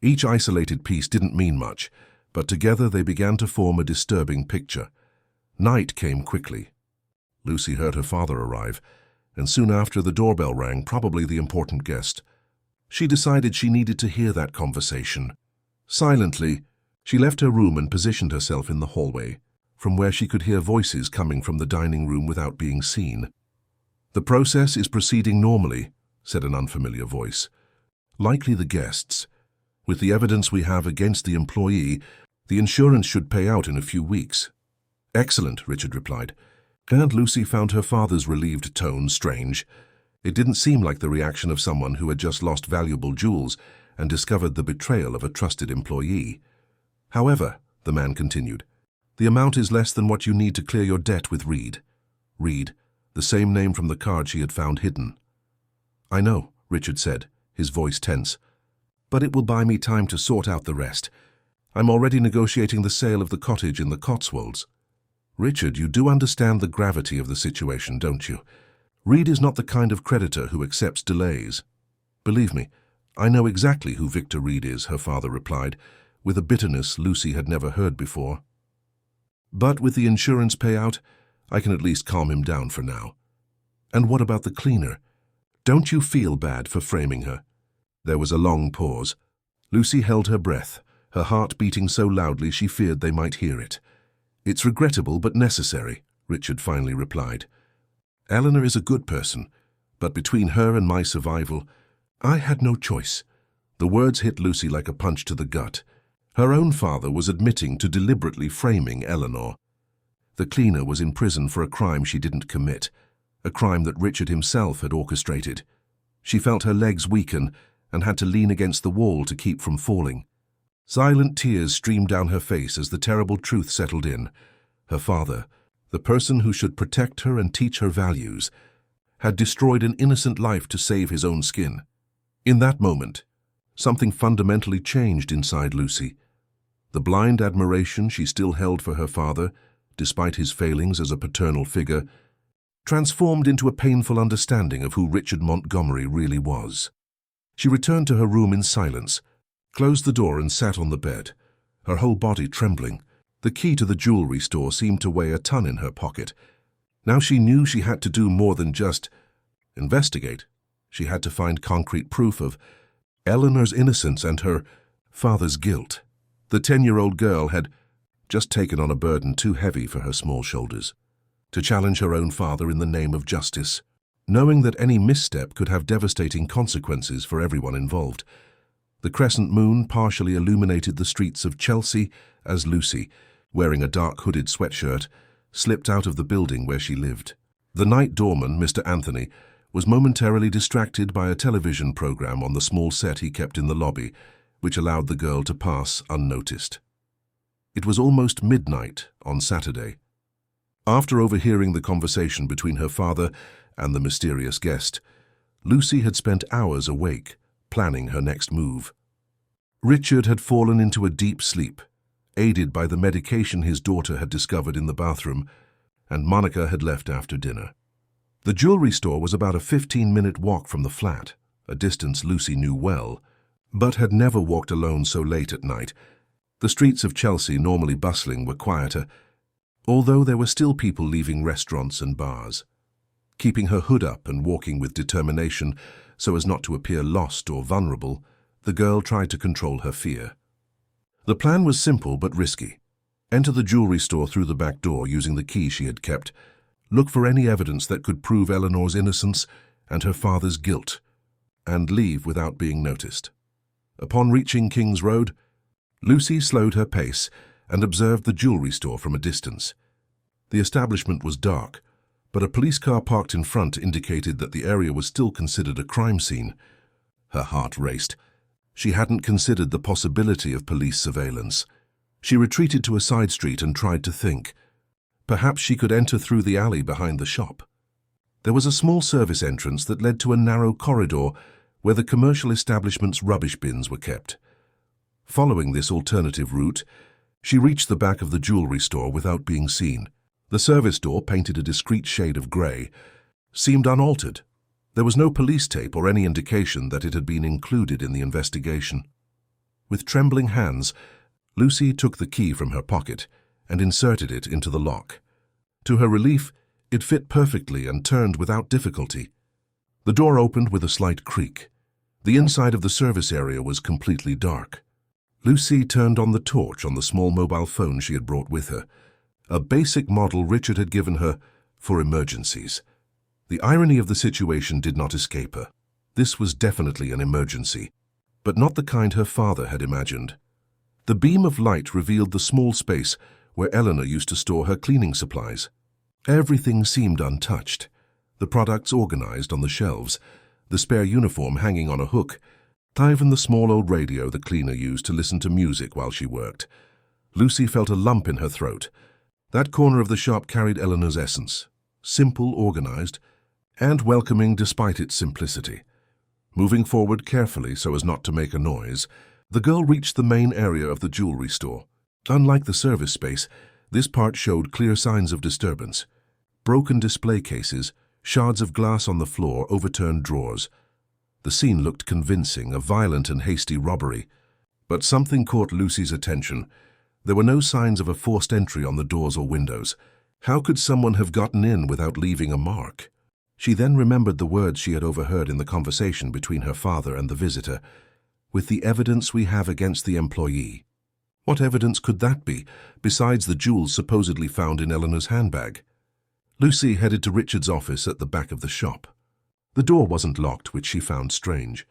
Each isolated piece didn't mean much, but together they began to form a disturbing picture. Night came quickly. Lucy heard her father arrive, and soon after the doorbell rang, probably the important guest. She decided she needed to hear that conversation. Silently, she left her room and positioned herself in the hallway, from where she could hear voices coming from the dining room without being seen. "The process is proceeding normally," said an unfamiliar voice. "Likely the guests. With the evidence we have against the employee, the insurance should pay out in a few weeks." "Excellent," Richard replied, and Lucy found her father's relieved tone strange. It didn't seem like the reaction of someone who had just lost valuable jewels and discovered the betrayal of a trusted employee. "However," the man continued, "the amount is less than what you need to clear your debt with Reed." Reed, the same name from the card she had found hidden. "I know," Richard said, his voice tense, "but it will buy me time to sort out the rest. I'm already negotiating the sale of the cottage in the Cotswolds." "Richard, you do understand the gravity of the situation, don't you? Reed is not the kind of creditor who accepts delays." "Believe me, I know exactly who Victor Reed is," her father replied, with a bitterness Lucy had never heard before. "But with the insurance payout, I can at least calm him down for now." "And what about the cleaner? Don't you feel bad for framing her?" There was a long pause. Lucy held her breath, her heart beating so loudly she feared they might hear it. "It's regrettable but necessary," Richard finally replied. "Eleanor is a good person, but between her and my survival, I had no choice." The words hit Lucy like a punch to the gut. Her own father was admitting to deliberately framing Eleanor. The cleaner was in prison for a crime she didn't commit, a crime that Richard himself had orchestrated. She felt her legs weaken and had to lean against the wall to keep from falling. Silent tears streamed down her face as the terrible truth settled in. Her father, the person who should protect her and teach her values, had destroyed an innocent life to save his own skin. In that moment, something fundamentally changed inside Lucy. The blind admiration she still held for her father, despite his failings as a paternal figure, transformed into a painful understanding of who Richard Montgomery really was. She returned to her room in silence, closed the door and sat on the bed, her whole body trembling. The key to the jewelry store seemed to weigh a ton in her pocket. Now she knew she had to do more than just investigate. She had to find concrete proof of Eleanor's innocence and her father's guilt. The 10-year-old girl had just taken on a burden too heavy for her small shoulders, to challenge her own father in the name of justice. Knowing that any misstep could have devastating consequences for everyone involved, the crescent moon partially illuminated the streets of Chelsea as Lucy, wearing a dark hooded sweatshirt, slipped out of the building where she lived. The night doorman, Mr. Anthony, was momentarily distracted by a television program on the small set he kept in the lobby, which allowed the girl to pass unnoticed. It was almost midnight on Saturday. After overhearing the conversation between her father and the mysterious guest, Lucy had spent hours awake, planning her next move. Richard had fallen into a deep sleep, aided by the medication his daughter had discovered in the bathroom, and Monica had left after dinner. The jewelry store was about a 15-minute walk from the flat, a distance Lucy knew well, but had never walked alone so late at night. The streets of Chelsea, normally bustling, were quieter, although there were still people leaving restaurants and bars. Keeping her hood up and walking with determination so as not to appear lost or vulnerable, the girl tried to control her fear. The plan was simple but risky. Enter the jewelry store through the back door using the key she had kept. Look for any evidence that could prove Eleanor's innocence and her father's guilt, and leave without being noticed. Upon reaching King's Road, Lucy slowed her pace and observed the jewelry store from a distance. The establishment was dark, but a police car parked in front indicated that the area was still considered a crime scene. Her heart raced. She hadn't considered the possibility of police surveillance. She retreated to a side street and tried to think. Perhaps she could enter through the alley behind the shop. There was a small service entrance that led to a narrow corridor where the commercial establishment's rubbish bins were kept. Following this alternative route, she reached the back of the jewelry store without being seen. The service door, painted a discreet shade of grey, seemed unaltered. There was no police tape or any indication that it had been included in the investigation. With trembling hands, Lucy took the key from her pocket and inserted it into the lock. To her relief, it fit perfectly and turned without difficulty. The door opened with a slight creak. The inside of the service area was completely dark. Lucy turned on the torch on the small mobile phone she had brought with her, a basic model Richard had given her for emergencies. The irony of the situation did not escape her. This was definitely an emergency, but not the kind her father had imagined. The beam of light revealed the small space where Eleanor used to store her cleaning supplies. Everything seemed untouched. The products organized on the shelves, the spare uniform hanging on a hook, even the small old radio the cleaner used to listen to music while she worked. Lucy felt a lump in her throat. That corner of the shop carried Eleanor's essence, simple, organized, and welcoming despite its simplicity. Moving forward carefully so as not to make a noise, the girl reached the main area of the jewelry store. Unlike the service space, this part showed clear signs of disturbance. Broken display cases, shards of glass on the floor, overturned drawers. The scene looked convincing, a violent and hasty robbery. But something caught Lucy's attention. There were no signs of a forced entry on the doors or windows. How could someone have gotten in without leaving a mark? She then remembered the words she had overheard in the conversation between her father and the visitor. With the evidence we have against the employee. What evidence could that be, besides the jewels supposedly found in Eleanor's handbag? Lucy headed to Richard's office at the back of the shop. The door wasn't locked, which she found strange.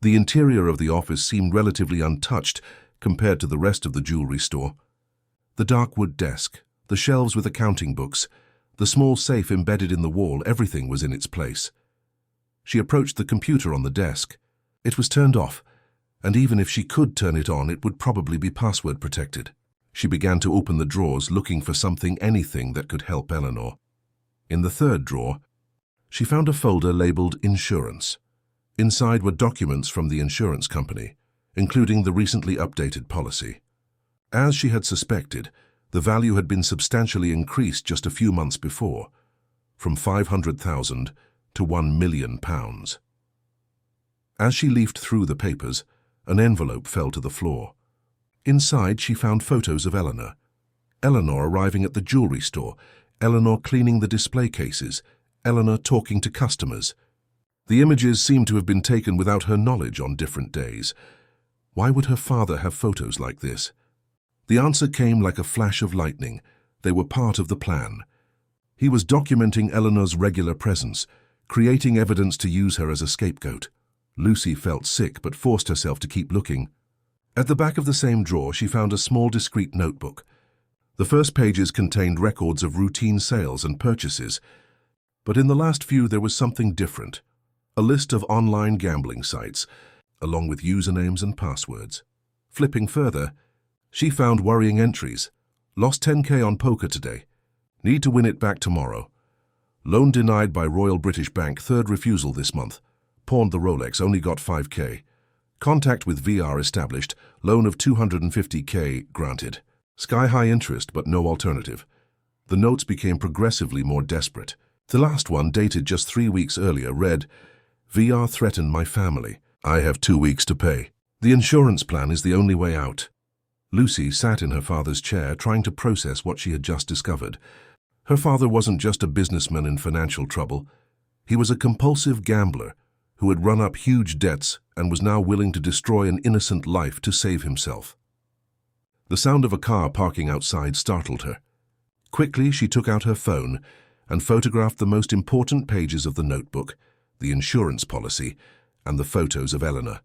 The interior of the office seemed relatively untouched compared to the rest of the jewelry store. The dark wood desk, the shelves with accounting books, the small safe embedded in the wall, everything was in its place. She approached the computer on the desk. It was turned off, and even if she could turn it on, it would probably be password protected. She began to open the drawers, looking for something, anything that could help Eleanor. In the third drawer, she found a folder labeled Insurance. Inside were documents from the insurance company, including the recently updated policy. As she had suspected, the value had been substantially increased just a few months before, from £500,000 to £1 million. As she leafed through the papers, an envelope fell to the floor. Inside, she found photos of Eleanor. Eleanor arriving at the jewelry store, Eleanor cleaning the display cases, Eleanor talking to customers. The images seemed to have been taken without her knowledge on different days. Why would her father have photos like this? The answer came like a flash of lightning. They were part of the plan. He was documenting Eleanor's regular presence, creating evidence to use her as a scapegoat. Lucy felt sick but forced herself to keep looking. At the back of the same drawer, she found a small, discreet notebook. The first pages contained records of routine sales and purchases, but in the last few there was something different. A list of online gambling sites, along with usernames and passwords. Flipping further, she found worrying entries. Lost 10K on poker today. Need to win it back tomorrow. Loan denied by Royal British Bank, third refusal this month. Pawned the Rolex, only got 5K. Contact with VR established, loan of 250K granted. Sky-high interest but no alternative. The notes became progressively more desperate. The last one, dated just 3 weeks earlier, read, VR threatened my family. I have 2 weeks to pay. The insurance plan is the only way out. Lucy sat in her father's chair trying to process what she had just discovered. Her father wasn't just a businessman in financial trouble. He was a compulsive gambler who had run up huge debts and was now willing to destroy an innocent life to save himself. The sound of a car parking outside startled her. Quickly, she took out her phone and photographed the most important pages of the notebook, the insurance policy, and the photos of Eleanor.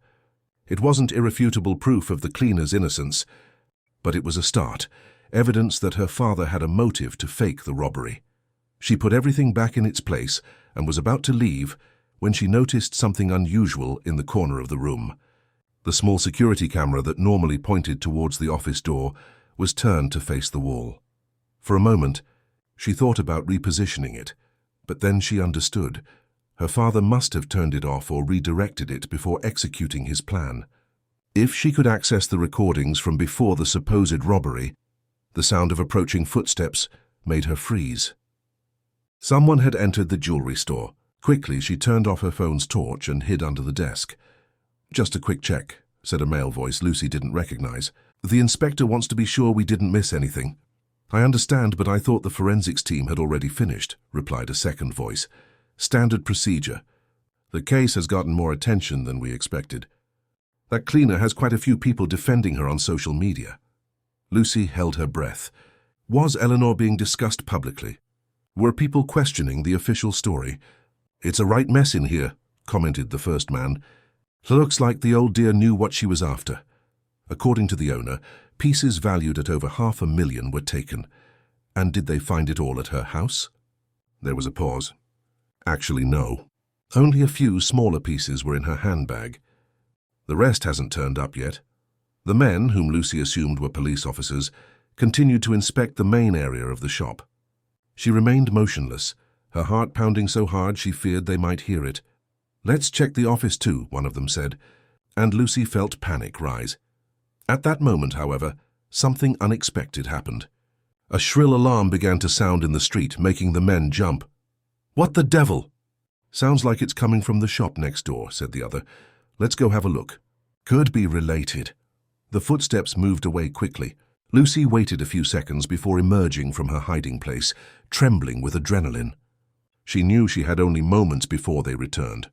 It wasn't irrefutable proof of the cleaner's innocence, but it was a start, evidence that her father had a motive to fake the robbery. She put everything back in its place and was about to leave when she noticed something unusual in the corner of the room. The small security camera that normally pointed towards the office door was turned to face the wall. For a moment, she thought about repositioning it, but then she understood. Her father must have turned it off or redirected it before executing his plan. If she could access the recordings from before the supposed robbery, the sound of approaching footsteps made her freeze. Someone had entered the jewelry store. Quickly, she turned off her phone's torch and hid under the desk. Just a quick check, said a male voice Lucy didn't recognize. The inspector wants to be sure we didn't miss anything. I understand, but I thought the forensics team had already finished, replied a second voice. Standard procedure. The case has gotten more attention than we expected. That cleaner has quite a few people defending her on social media. Lucy held her breath. Was Eleanor being discussed publicly? Were people questioning the official story? It's a right mess in here, commented the first man. Looks like the old dear knew what she was after. According to the owner, pieces valued at over $500,000 were taken. And did they find it all at her house? There was a pause. Actually, no. Only a few smaller pieces were in her handbag. The rest hasn't turned up yet. The men, whom Lucy assumed were police officers, continued to inspect the main area of the shop. She remained motionless, her heart pounding so hard she feared they might hear it. Let's check the office too, one of them said, and Lucy felt panic rise. At that moment, however, something unexpected happened. A shrill alarm began to sound in the street, making the men jump. What the devil? Sounds like it's coming from the shop next door, said the other. Let's go have a look. Could be related. The footsteps moved away quickly. Lucy waited a few seconds before emerging from her hiding place, trembling with adrenaline. She knew she had only moments before they returned.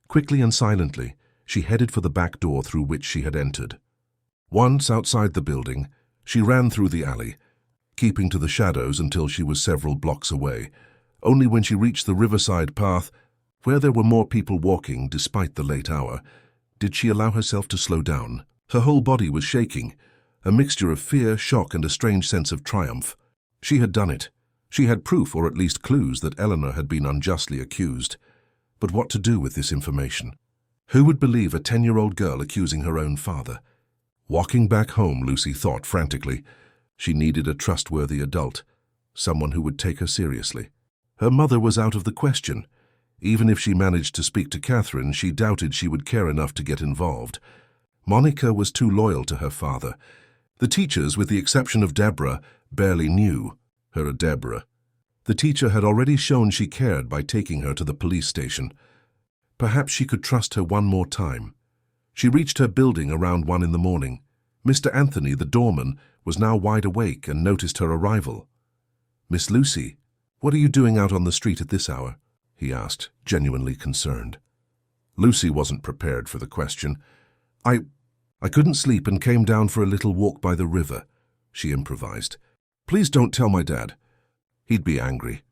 Quickly and silently, she headed for the back door through which she had entered. Once outside the building, she ran through the alley, keeping to the shadows until she was several blocks away. Only when she reached the riverside path, where there were more people walking despite the late hour, did she allow herself to slow down. Her whole body was shaking, a mixture of fear, shock, and a strange sense of triumph. She had done it. She had proof, or at least clues, that Eleanor had been unjustly accused. But what to do with this information? Who would believe a 10-year-old girl accusing her own father? Walking back home, Lucy thought frantically. She needed a trustworthy adult, someone who would take her seriously. Her mother was out of the question. Even if she managed to speak to Catherine, she doubted she would care enough to get involved. Monica was too loyal to her father. The teachers, with the exception of Deborah, barely knew her a Deborah. The teacher had already shown she cared by taking her to the police station. Perhaps she could trust her one more time. She reached her building around 1 in the morning. Mr. Anthony, the doorman, was now wide awake and noticed her arrival. "Miss Lucy, what are you doing out on the street at this hour?" he asked, genuinely concerned. Lucy wasn't prepared for the question. "I couldn't sleep and came down for a little walk by the river," she improvised. "Please don't tell my dad. He'd be angry."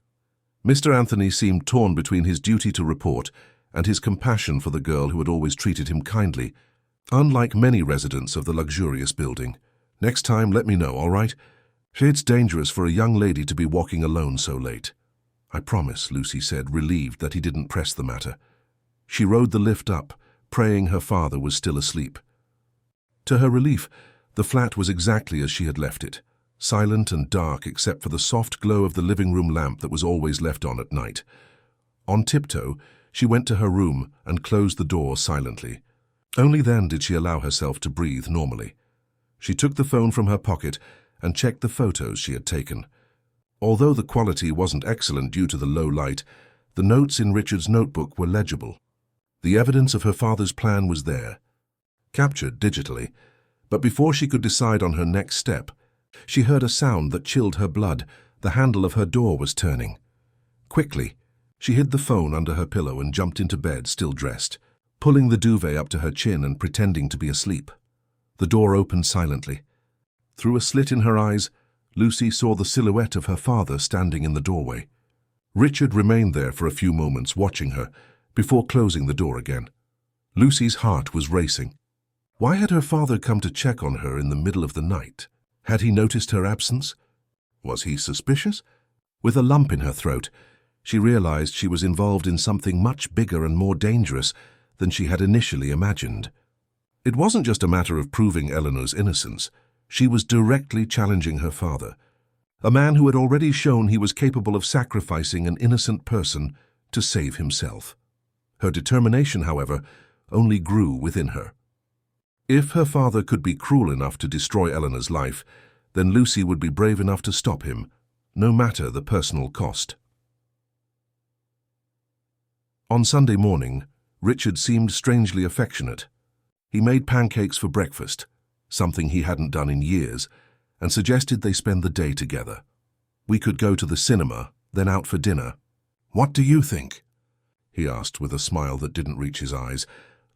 Mr. Anthony seemed torn between his duty to report and his compassion for the girl who had always treated him kindly, unlike many residents of the luxurious building. "Next time, let me know, all right? It's dangerous for a young lady to be walking alone so late." "I promise," Lucy said, relieved that he didn't press the matter. She rode the lift up, praying her father was still asleep. To her relief, the flat was exactly as she had left it, silent and dark except for the soft glow of the living room lamp that was always left on at night. On tiptoe, she went to her room and closed the door silently. Only then did she allow herself to breathe normally. She took the phone from her pocket and checked the photos she had taken. Although the quality wasn't excellent due to the low light, the notes in Richard's notebook were legible. The evidence of her father's plan was there, captured digitally, but before she could decide on her next step, she heard a sound that chilled her blood. The handle of her door was turning. Quickly, she hid the phone under her pillow and jumped into bed, still dressed, pulling the duvet up to her chin and pretending to be asleep. The door opened silently. Through a slit in her eyes, Lucy saw the silhouette of her father standing in the doorway. Richard remained there for a few moments, watching her, before closing the door again. Lucy's heart was racing. Why had her father come to check on her in the middle of the night? Had he noticed her absence? Was he suspicious? With a lump in her throat, she realized she was involved in something much bigger and more dangerous than she had initially imagined. It wasn't just a matter of proving Eleanor's innocence. She was directly challenging her father, a man who had already shown he was capable of sacrificing an innocent person to save himself. Her determination, however, only grew within her. If her father could be cruel enough to destroy Eleanor's life, then Lucy would be brave enough to stop him, no matter the personal cost. On Sunday morning, Richard seemed strangely affectionate. He made pancakes for breakfast, something he hadn't done in years, and suggested they spend the day together. "We could go to the cinema, then out for dinner. What do you think?" he asked with a smile that didn't reach his eyes.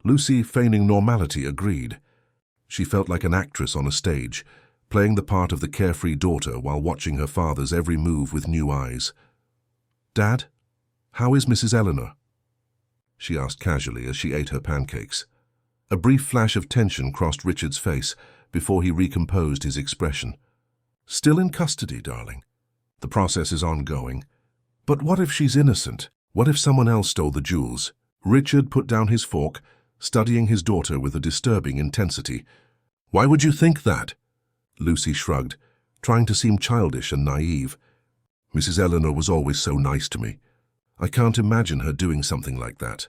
Lucy, feigning normality, agreed. She felt like an actress on a stage, playing the part of the carefree daughter while watching her father's every move with new eyes. "Dad, how is Mrs. Eleanor?" she asked casually as she ate her pancakes. A brief flash of tension crossed Richard's face before he recomposed his expression. "Still in custody, darling. The process is ongoing. But what if she's innocent? What if someone else stole the jewels?" Richard put down his fork, studying his daughter with a disturbing intensity. "Why would you think that?" Lucy shrugged, trying to seem childish and naive. "Mrs. Eleanor was always so nice to me. I can't imagine her doing something like that.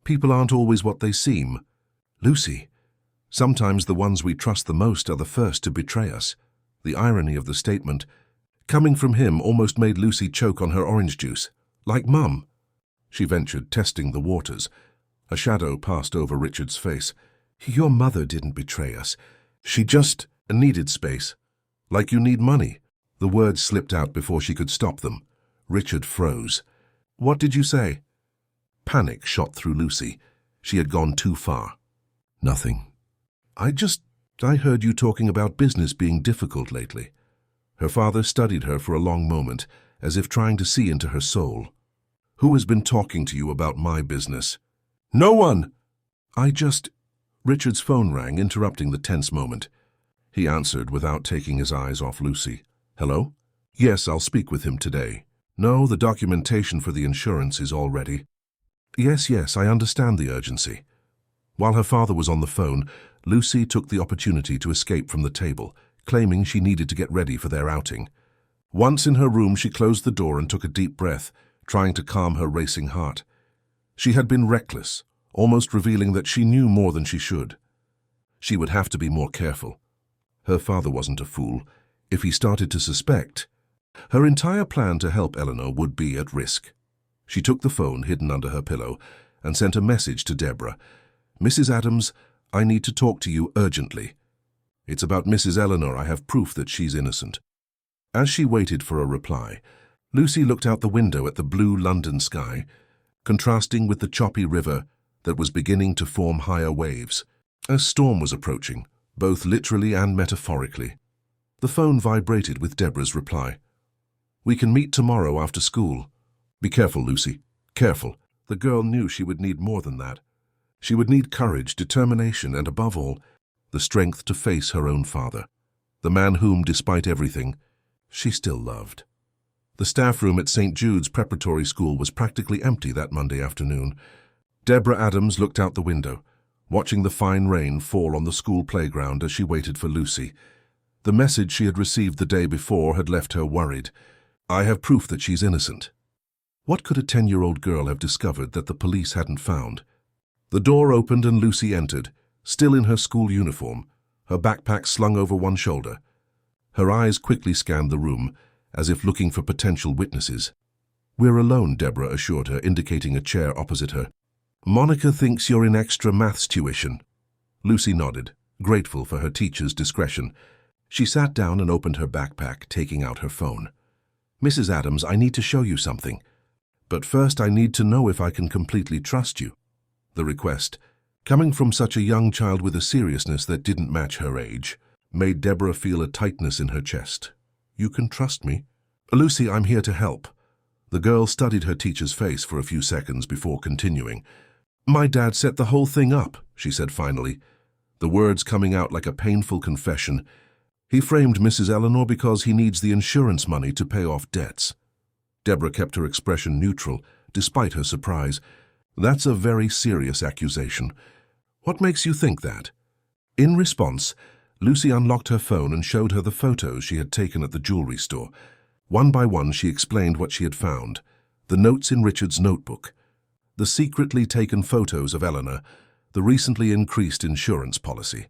People aren't always what they seem. Lucy, sometimes the ones we trust the most are the first to betray us." The irony of the statement, coming from him, almost made Lucy choke on her orange juice. "Like Mum?" she ventured, testing the waters. A shadow passed over Richard's face. "Your mother didn't betray us. She just needed space. Like you need money." The words slipped out before she could stop them. Richard froze. "What did you say?" Panic shot through Lucy. She had gone too far. "Nothing. I heard you talking about business being difficult lately." Her father studied her for a long moment, as if trying to see into her soul. "Who has been talking to you about my business?" "No one!" Richard's phone rang, interrupting the tense moment. He answered without taking his eyes off Lucy. "Hello? Yes, I'll speak with him today. No, the documentation for the insurance is all ready." Yes, I understand the urgency." While her father was on the phone, Lucy took the opportunity to escape from the table, claiming she needed to get ready for their outing. Once in her room, she closed the door and took a deep breath, trying to calm her racing heart. She had been reckless, almost revealing that she knew more than she should. She would have to be more careful. Her father wasn't a fool. If he started to suspect, her entire plan to help Eleanor would be at risk. She took the phone hidden under her pillow and sent a message to Deborah. "Mrs. Adams, I need to talk to you urgently. It's about Mrs. Eleanor. I have proof that she's innocent." As she waited for a reply, Lucy looked out the window at the blue London sky, contrasting with the choppy river that was beginning to form higher waves. A storm was approaching, both literally and metaphorically. The phone vibrated with Deborah's reply. "We can meet tomorrow after school." "Be careful, Lucy. Careful." The girl knew she would need more than that. She would need courage, determination, and above all, the strength to face her own father, the man whom, despite everything, she still loved. The staff room at St. Jude's Preparatory School was practically empty that Monday afternoon. Deborah Adams looked out the window, watching the fine rain fall on the school playground as she waited for Lucy. The message she had received the day before had left her worried. "I have proof that she's innocent." What could a 10-year-old girl have discovered that the police hadn't found? The door opened and Lucy entered, still in her school uniform, her backpack slung over one shoulder. Her eyes quickly scanned the room, as if looking for potential witnesses. "We're alone," Deborah assured her, indicating a chair opposite her. "Monica thinks you're in extra maths tuition." Lucy nodded, grateful for her teacher's discretion. She sat down and opened her backpack, taking out her phone. "Mrs. Adams, I need to show you something. But first I need to know if I can completely trust you." The request, coming from such a young child with a seriousness that didn't match her age, made Deborah feel a tightness in her chest. "You can trust me?" "Lucy, I'm here to help." The girl studied her teacher's face for a few seconds before continuing. "My dad set the whole thing up," she said finally, the words coming out like a painful confession. "He framed Mrs. Eleanor because he needs the insurance money to pay off debts." Deborah kept her expression neutral, despite her surprise. "That's a very serious accusation. What makes you think that?" In response, Lucy unlocked her phone and showed her the photos she had taken at the jewelry store. One by one, she explained what she had found: the notes in Richard's notebook, the secretly taken photos of Eleanor, the recently increased insurance policy.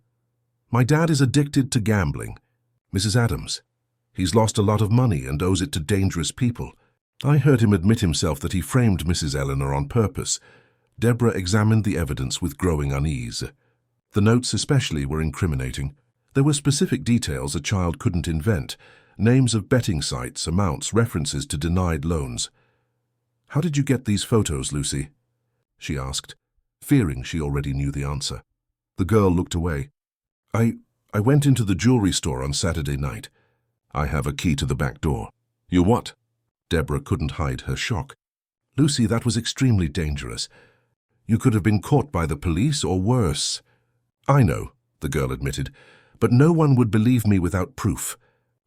"My dad is addicted to gambling, Mrs. Adams. He's lost a lot of money and owes it to dangerous people. I heard him admit himself that he framed Mrs. Eleanor on purpose." Deborah examined the evidence with growing unease. The notes especially were incriminating. There were specific details a child couldn't invent: names of betting sites, amounts, references to denied loans. "How did you get these photos, Lucy?" she asked, fearing she already knew the answer. The girl looked away. I went into the jewelry store on Saturday night. I have a key to the back door." "You what?" Deborah couldn't hide her shock. "Lucy, that was extremely dangerous. You could have been caught by the police or worse." "I know," the girl admitted, "but no one would believe me without proof.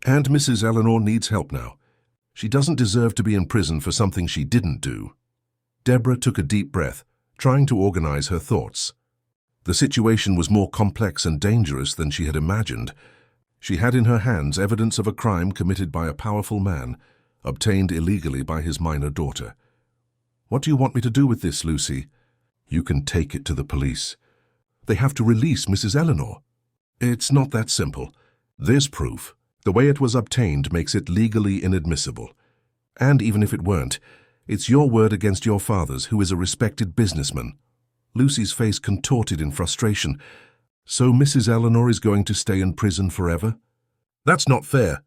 And Mrs. Eleanor needs help now. She doesn't deserve to be in prison for something she didn't do." Deborah took a deep breath, trying to organize her thoughts. The situation was more complex and dangerous than she had imagined. She had in her hands evidence of a crime committed by a powerful man, obtained illegally by his minor daughter. "What do you want me to do with this, Lucy?" "You can take it to the police. They have to release Mrs. Eleanor." "It's not that simple. There's proof. The way it was obtained makes it legally inadmissible. And even if it weren't, it's your word against your father's, who is a respected businessman." Lucy's face contorted in frustration. "So Mrs. Eleanor is going to stay in prison forever?" "That's not fair."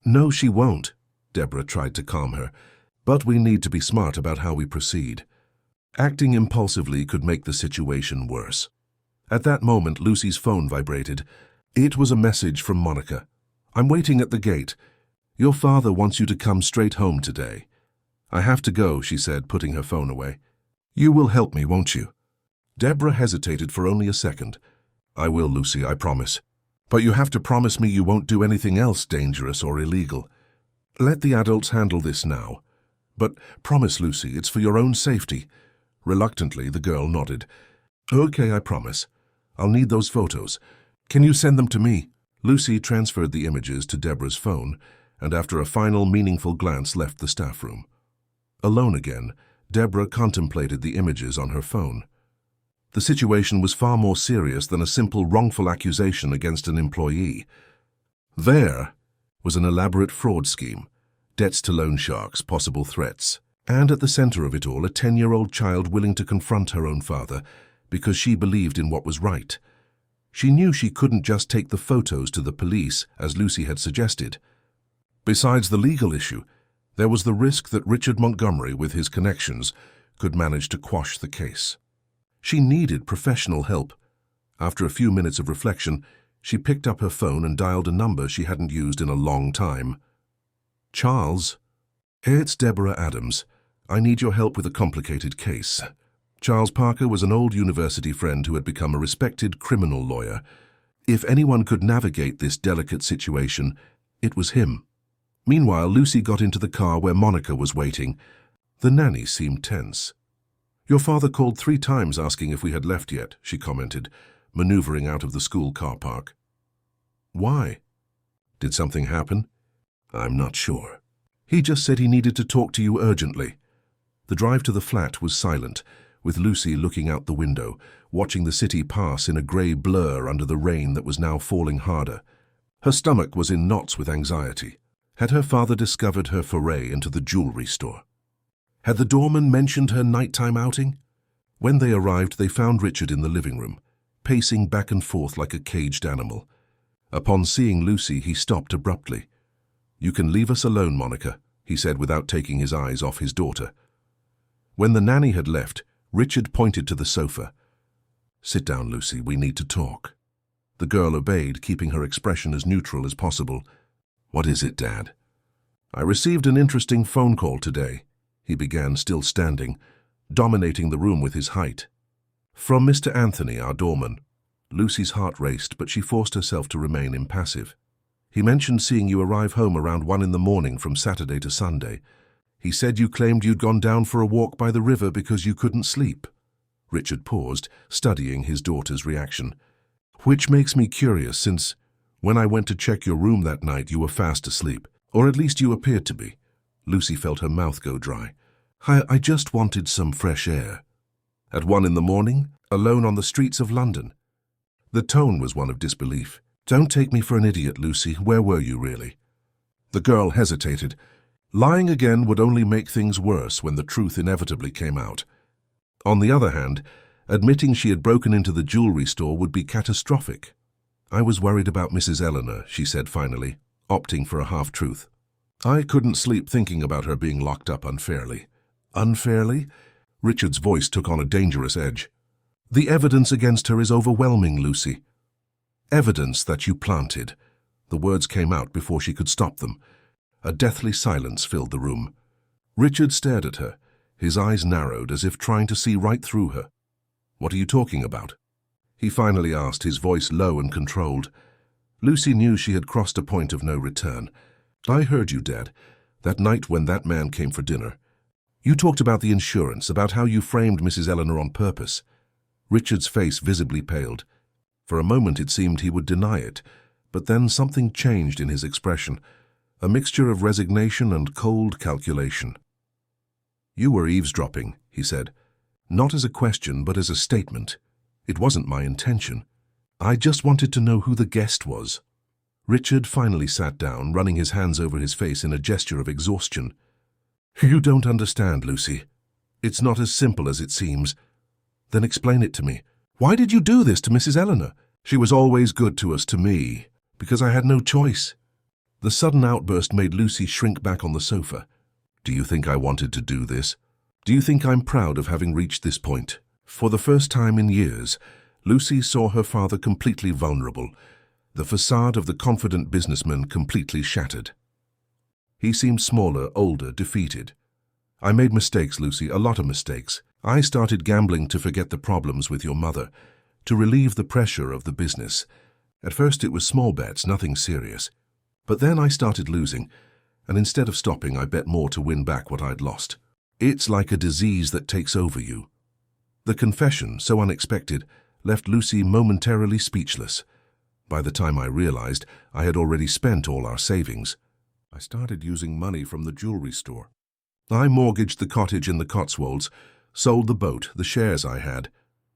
"No, she won't." Deborah tried to calm her. "But we need to be smart about how we proceed. Acting impulsively could make the situation worse." At that moment, Lucy's phone vibrated. It was a message from Monica. "I'm waiting at the gate. Your father wants you to come straight home today." "I have to go," she said, putting her phone away. "You will help me, won't you?" Deborah hesitated for only a second. "I will, Lucy, I promise. But you have to promise me you won't do anything else dangerous or illegal. Let the adults handle this now. But promise, Lucy, it's for your own safety." Reluctantly, the girl nodded. "Okay, I promise. I'll need those photos. Can you send them to me?" Lucy transferred the images to Deborah's phone, and after a final meaningful glance left the staff room. Alone again, Deborah contemplated the images on her phone. The situation was far more serious than a simple wrongful accusation against an employee. There was an elaborate fraud scheme, debts to loan sharks, possible threats, and at the center of it all, a 10-year-old child willing to confront her own father because she believed in what was right. She knew she couldn't just take the photos to the police, as Lucy had suggested. Besides the legal issue, there was the risk that Richard Montgomery, with his connections, could manage to quash the case. She needed professional help, After a few minutes of reflection, she picked up her phone and dialed a number she hadn't used in a long time. Charles? It's Deborah Adams. I need your help with a complicated case. Charles Parker was an old university friend who had become a respected criminal lawyer. If anyone could navigate this delicate situation, it was him. Meanwhile, Lucy got into the car where Monica was waiting. The nanny seemed tense. Your father called 3 times asking if we had left yet, she commented, maneuvering out of the school car park. Why? Did something happen? I'm not sure. He just said he needed to talk to you urgently. The drive to the flat was silent, with Lucy looking out the window, watching the city pass in a grey blur under the rain that was now falling harder. Her stomach was in knots with anxiety. Had her father discovered her foray into the jewelry store? Had the doorman mentioned her nighttime outing? When they arrived, they found Richard in the living room, pacing back and forth like a caged animal. Upon seeing Lucy, he stopped abruptly. You can leave us alone, Monica, he said without taking his eyes off his daughter. When the nanny had left, Richard pointed to the sofa. Sit down, Lucy, we need to talk. The girl obeyed, keeping her expression as neutral as possible. What is it, Dad? I received an interesting phone call today, he began, still standing, dominating the room with his height. From Mr. Anthony, our doorman. Lucy's heart raced, but she forced herself to remain impassive. He mentioned seeing you arrive home around 1 in the morning from Saturday to Sunday. He said you claimed you'd gone down for a walk by the river because you couldn't sleep. Richard paused, studying his daughter's reaction. Which makes me curious, since when I went to check your room that night you were fast asleep, or at least you appeared to be. Lucy felt her mouth go dry. I just wanted some fresh air. At 1 in the morning, alone on the streets of London. The tone was one of disbelief. Don't take me for an idiot, Lucy. Where were you, really? The girl hesitated. Lying again would only make things worse when the truth inevitably came out. On the other hand, admitting she had broken into the jewelry store would be catastrophic. I was worried about Mrs. Eleanor, she said finally, opting for a half-truth. I couldn't sleep thinking about her being locked up unfairly. Unfairly? Richard's voice took on a dangerous edge. The evidence against her is overwhelming, Lucy. Evidence that you planted. The words came out before she could stop them. A deathly silence filled the room. Richard stared at her, his eyes narrowed as if trying to see right through her. What are you talking about? He finally asked, his voice low and controlled. Lucy knew she had crossed a point of no return. I heard you, Dad, that night when that man came for dinner. You talked about the insurance, about how you framed Mrs. Eleanor on purpose. Richard's face visibly paled. For a moment it seemed he would deny it, but then something changed in his expression, a mixture of resignation and cold calculation. You were eavesdropping, he said, not as a question but as a statement. It wasn't my intention. I just wanted to know who the guest was. Richard finally sat down, running his hands over his face in a gesture of exhaustion. You don't understand, Lucy. It's not as simple as it seems. Then explain it to me. Why did you do this to Mrs. Eleanor? She was always good to us, to me, because I had no choice. The sudden outburst made Lucy shrink back on the sofa. Do you think I wanted to do this? Do you think I'm proud of having reached this point? For the first time in years, Lucy saw her father completely vulnerable, the facade of the confident businessman completely shattered. He seemed smaller, older, defeated. I made mistakes, Lucy, a lot of mistakes. I started gambling to forget the problems with your mother, to relieve the pressure of the business. At first it was small bets, nothing serious. But then I started losing, and instead of stopping, I bet more to win back what I'd lost. It's like a disease that takes over you. The confession, so unexpected, left Lucy momentarily speechless. By the time I realized, I had already spent all our savings. I started using money from the jewelry store. I mortgaged the cottage in the Cotswolds, sold the boat, the shares I had.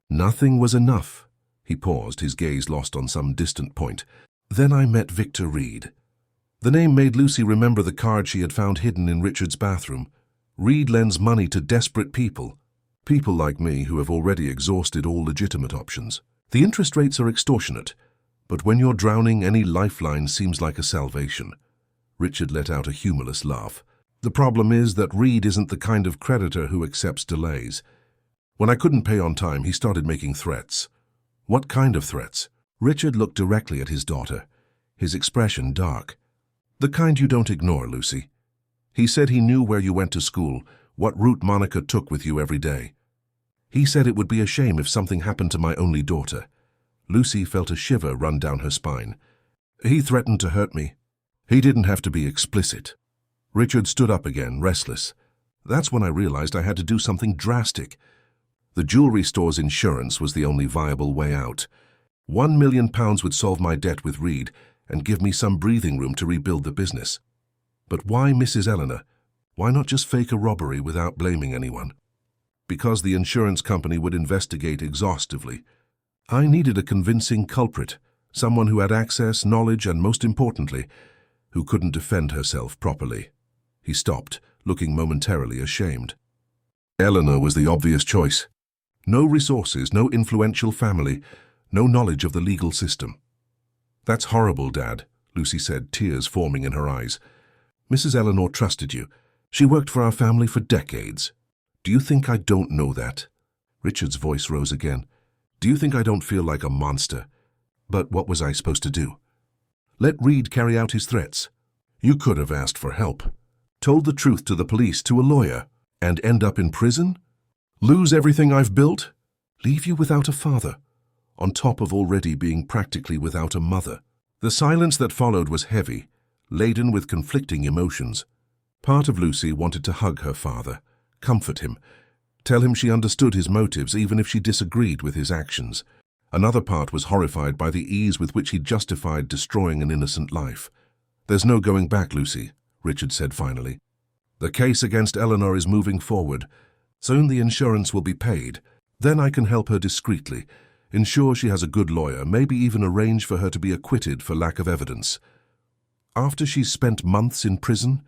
Nothing was enough. He paused, his gaze lost on some distant point. Then I met Victor Reed. The name made Lucy remember the card she had found hidden in Richard's bathroom. Reed lends money to desperate people. People like me who have already exhausted all legitimate options. The interest rates are extortionate, but when you're drowning, any lifeline seems like a salvation. Richard let out a humorless laugh. The problem is that Reed isn't the kind of creditor who accepts delays. When I couldn't pay on time, he started making threats. What kind of threats? Richard looked directly at his daughter, his expression dark. The kind you don't ignore, Lucy. He said he knew where you went to school, what route Monica took with you every day. He said it would be a shame if something happened to my only daughter. Lucy felt a shiver run down her spine. He threatened to hurt me. He didn't have to be explicit. Richard stood up again, restless. That's when I realized I had to do something drastic. The jewelry store's insurance was the only viable way out. £1 million would solve my debt with Reed and give me some breathing room to rebuild the business. But why Mrs. Eleanor? Why not just fake a robbery without blaming anyone? Because the insurance company would investigate exhaustively. I needed a convincing culprit, someone who had access, knowledge, and most importantly, who couldn't defend herself properly. He stopped, looking momentarily ashamed. Eleanor was the obvious choice. No resources, no influential family, no knowledge of the legal system. That's horrible, Dad, Lucy said, tears forming in her eyes. Mrs. Eleanor trusted you. She worked for our family for decades. Do you think I don't know that? Richard's voice rose again. Do you think I don't feel like a monster? But what was I supposed to do? Let Reed carry out his threats. You could have asked for help. Told the truth to the police, to a lawyer, and end up in prison? Lose everything I've built? Leave you without a father, on top of already being practically without a mother. The silence that followed was heavy, laden with conflicting emotions. Part of Lucy wanted to hug her father, comfort him, tell him she understood his motives even if she disagreed with his actions. Another part was horrified by the ease with which he justified destroying an innocent life. There's no going back, Lucy, Richard said finally. The case against Eleanor is moving forward. Soon the insurance will be paid. Then I can help her discreetly, ensure she has a good lawyer, maybe even arrange for her to be acquitted for lack of evidence. After she's spent months in prison?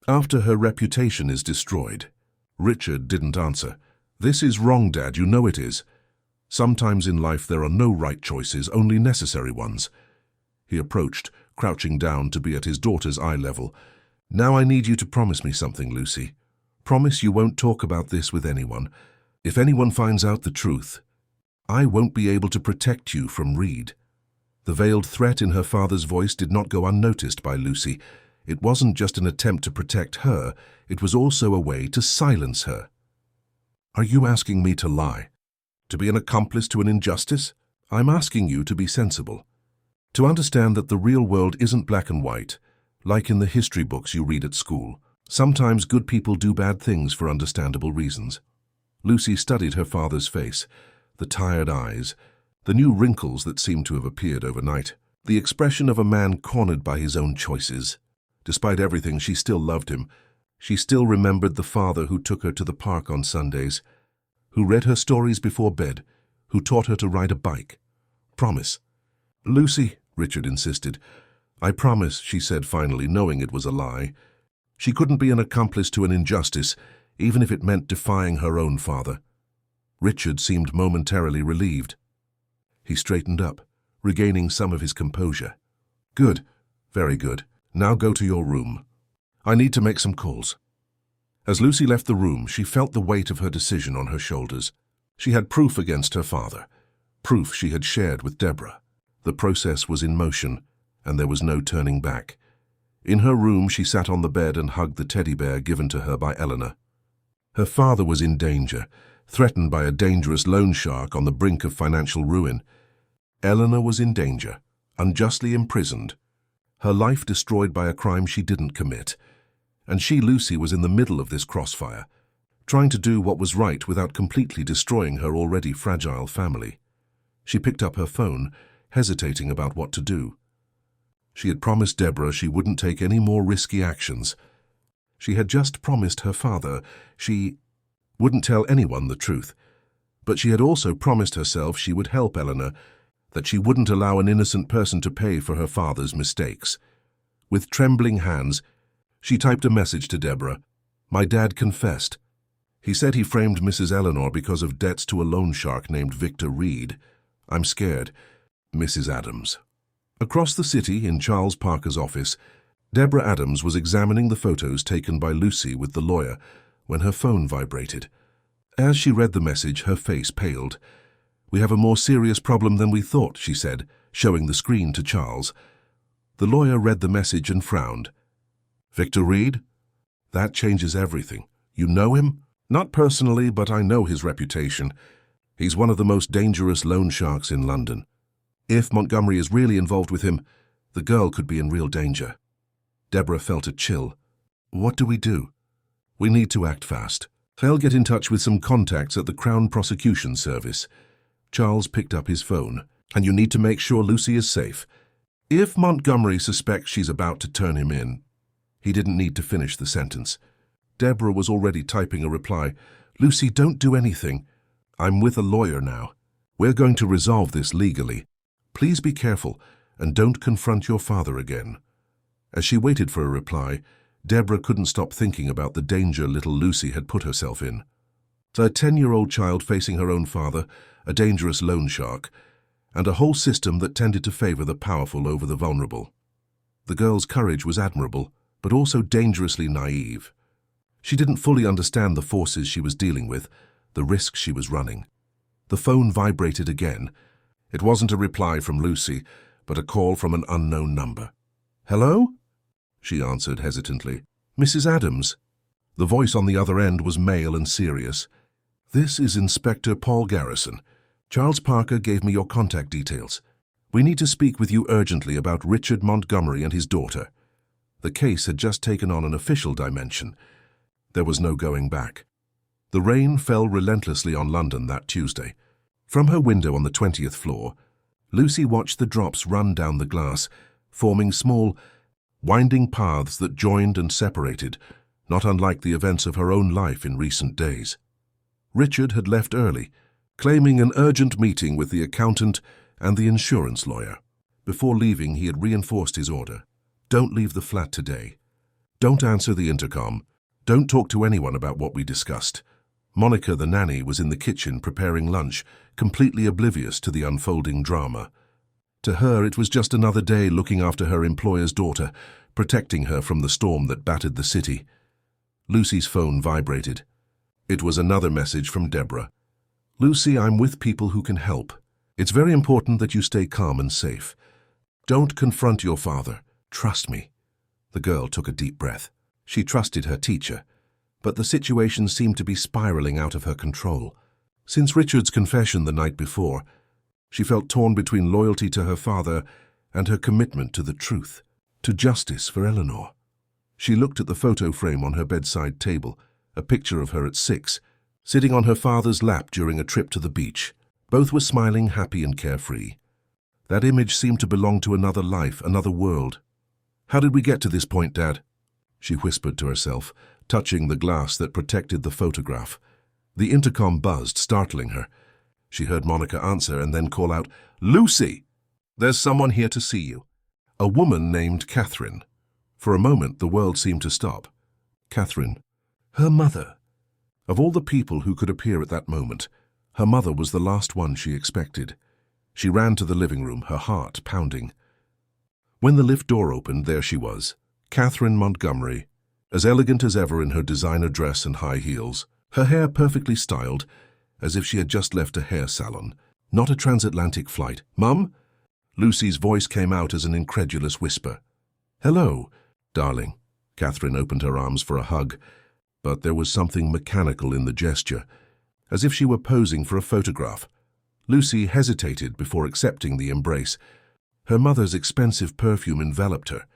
After her reputation is destroyed? Richard didn't answer. This is wrong, Dad, you know it is. Sometimes in life there are no right choices, only necessary ones. He approached, crouching down to be at his daughter's eye level. Now I need you to promise me something, Lucy. Promise you won't talk about this with anyone. If anyone finds out the truth, I won't be able to protect you from Reed. The veiled threat in her father's voice did not go unnoticed by Lucy. It wasn't just an attempt to protect her, it was also a way to silence her. Are you asking me to lie? To be an accomplice to an injustice? I'm asking you to be sensible. To understand that the real world isn't black and white, like in the history books you read at school. Sometimes good people do bad things for understandable reasons. Lucy studied her father's face, the tired eyes, the new wrinkles that seemed to have appeared overnight, the expression of a man cornered by his own choices. Despite everything, she still loved him. She still remembered the father who took her to the park on Sundays, who read her stories before bed, who taught her to ride a bike. Promise. Lucy, Richard insisted. I promise, she said finally, knowing it was a lie. She couldn't be an accomplice to an injustice, even if it meant defying her own father. Richard seemed momentarily relieved. He straightened up, regaining some of his composure. Good, very good. Now go to your room. I need to make some calls. As Lucy left the room, she felt the weight of her decision on her shoulders. She had proof against her father, proof she had shared with Deborah. The process was in motion, and there was no turning back. In her room, she sat on the bed and hugged the teddy bear given to her by Eleanor. Her father was in danger, threatened by a dangerous loan shark on the brink of financial ruin. Eleanor was in danger, unjustly imprisoned, her life destroyed by a crime she didn't commit. And she, Lucy, was in the middle of this crossfire, trying to do what was right without completely destroying her already fragile family. She picked up her phone, hesitating about what to do. She had promised Deborah she wouldn't take any more risky actions. She had just promised her father she wouldn't tell anyone the truth. But she had also promised herself she would help Eleanor, that she wouldn't allow an innocent person to pay for her father's mistakes. With trembling hands, she typed a message to Deborah. My dad confessed. He said he framed Mrs. Eleanor because of debts to a loan shark named Victor Reed. I'm scared. Mrs. Adams. Across the city, in Charles Parker's office, Deborah Adams was examining the photos taken by Lucy with the lawyer when her phone vibrated. As she read the message, her face paled. "We have a more serious problem than we thought," she said, showing the screen to Charles. The lawyer read the message and frowned. "Victor Reed? That changes everything. You know him?" "Not personally, but I know his reputation. He's one of the most dangerous loan sharks in London. If Montgomery is really involved with him, the girl could be in real danger." Deborah felt a chill. "What do we do?" "We need to act fast. I'll get in touch with some contacts at the Crown Prosecution Service." Charles picked up his phone. "And you need to make sure Lucy is safe. If Montgomery suspects she's about to turn him in—" He didn't need to finish the sentence. Deborah was already typing a reply. "Lucy, don't do anything. I'm with a lawyer now. We're going to resolve this legally. Please be careful and don't confront your father again." As she waited for a reply, Deborah couldn't stop thinking about the danger little Lucy had put herself in. A 10-year-old child facing her own father, a dangerous loan shark, and a whole system that tended to favor the powerful over the vulnerable. The girl's courage was admirable, but also dangerously naive. She didn't fully understand the forces she was dealing with, the risks she was running. The phone vibrated again. It wasn't a reply from Lucy, but a call from an unknown number. "Hello?" she answered hesitantly. "Mrs. Adams?" The voice on the other end was male and serious. "This is Inspector Paul Garrison. Charles Parker gave me your contact details. We need to speak with you urgently about Richard Montgomery and his daughter." The case had just taken on an official dimension. There was no going back. The rain fell relentlessly on London that Tuesday. From her window on the 20th floor, Lucy watched the drops run down the glass, forming small, winding paths that joined and separated, not unlike the events of her own life in recent days. Richard had left early, claiming an urgent meeting with the accountant and the insurance lawyer. Before leaving, he had reinforced his order. "Don't leave the flat today. Don't answer the intercom. Don't talk to anyone about what we discussed." Monica, the nanny, was in the kitchen preparing lunch, completely oblivious to the unfolding drama. To her, it was just another day looking after her employer's daughter, protecting her from the storm that battered the city. Lucy's phone vibrated. It was another message from Deborah. "Lucy, I'm with people who can help. It's very important that you stay calm and safe. Don't confront your father. Trust me." The girl took a deep breath. She trusted her teacher, but the situation seemed to be spiraling out of her control. Since Richard's confession the night before, she felt torn between loyalty to her father and her commitment to the truth, to justice for Eleanor. She looked at the photo frame on her bedside table, a picture of her at 6, sitting on her father's lap during a trip to the beach. Both were smiling, happy and carefree. That image seemed to belong to another life, another world. "How did we get to this point, Dad?" she whispered to herself, touching the glass that protected the photograph. The intercom buzzed, startling her. She heard Monica answer and then call out, "Lucy! There's someone here to see you." A woman named Catherine. For a moment, the world seemed to stop. Catherine. Her mother. Of all the people who could appear at that moment, her mother was the last one she expected. She ran to the living room, her heart pounding. When the lift door opened, there she was, Catherine Montgomery, as elegant as ever in her designer dress and high heels, her hair perfectly styled, as if she had just left a hair salon, not a transatlantic flight. "Mum?" Lucy's voice came out as an incredulous whisper. "Hello, darling." Catherine opened her arms for a hug, but there was something mechanical in the gesture, as if she were posing for a photograph. Lucy hesitated before accepting the embrace. Her mother's expensive perfume enveloped her,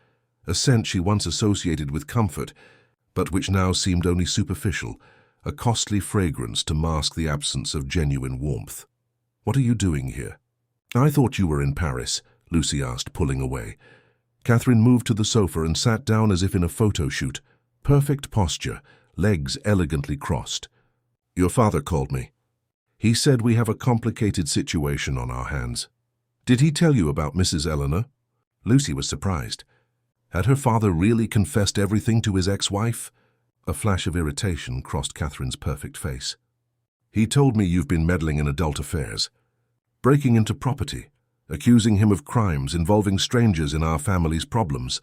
a scent she once associated with comfort, but which now seemed only superficial, a costly fragrance to mask the absence of genuine warmth. "What are you doing here?" "I thought you were in Paris," Lucy asked, pulling away. Catherine moved to the sofa and sat down as if in a photo shoot. Perfect posture, legs elegantly crossed. "Your father called me. He said we have a complicated situation on our hands." "Did he tell you about Mrs. Eleanor?" Lucy was surprised. Had her father really confessed everything to his ex-wife? A flash of irritation crossed Catherine's perfect face. "He told me you've been meddling in adult affairs, breaking into property, accusing him of crimes involving strangers in our family's problems."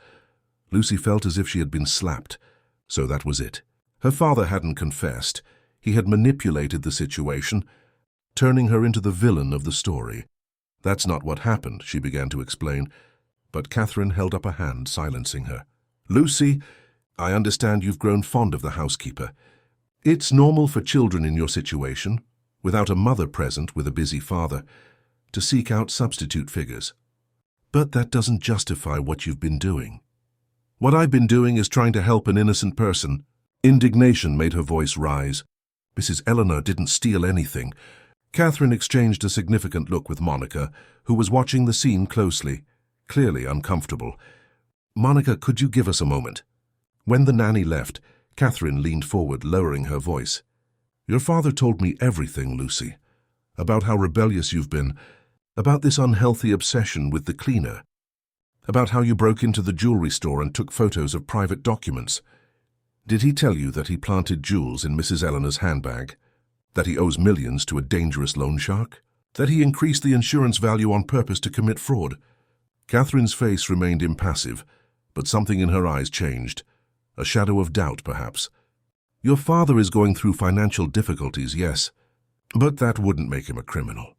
Lucy felt as if she had been slapped. So that was it. Her father hadn't confessed. He had manipulated the situation, turning her into the villain of the story. That's not what happened, she began to explain, but Catherine held up a hand, silencing her. Lucy, I understand you've grown fond of the housekeeper. It's normal for children in your situation, without a mother present with a busy father, to seek out substitute figures. But that doesn't justify what you've been doing. What I've been doing is trying to help an innocent person. Indignation made her voice rise. Mrs. Eleanor didn't steal anything. Catherine exchanged a significant look with Monica, who was watching the scene closely, clearly uncomfortable. Monica, could you give us a moment? When the nanny left, Catherine leaned forward, lowering her voice. Your father told me everything, Lucy, about how rebellious you've been, about this unhealthy obsession with the cleaner, about how you broke into the jewelry store and took photos of private documents. Did he tell you that he planted jewels in Mrs. Eleanor's handbag? That he owes millions to a dangerous loan shark? That he increased the insurance value on purpose to commit fraud? Catherine's face remained impassive, but something in her eyes changed. A shadow of doubt, perhaps. Your father is going through financial difficulties, yes, but that wouldn't make him a criminal.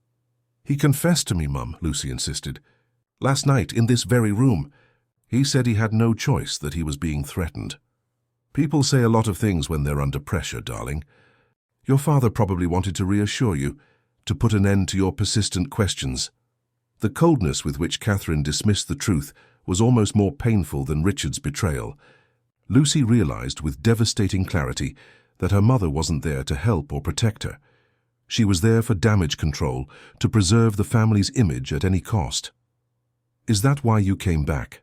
He confessed to me, Mum, Lucy insisted. Last night, in this very room. He said he had no choice, that he was being threatened. People say a lot of things when they're under pressure, darling. Your father probably wanted to reassure you, to put an end to your persistent questions. The coldness with which Catherine dismissed the truth was almost more painful than Richard's betrayal. Lucy realized with devastating clarity that her mother wasn't there to help or protect her. She was there for damage control, to preserve the family's image at any cost. Is that why you came back?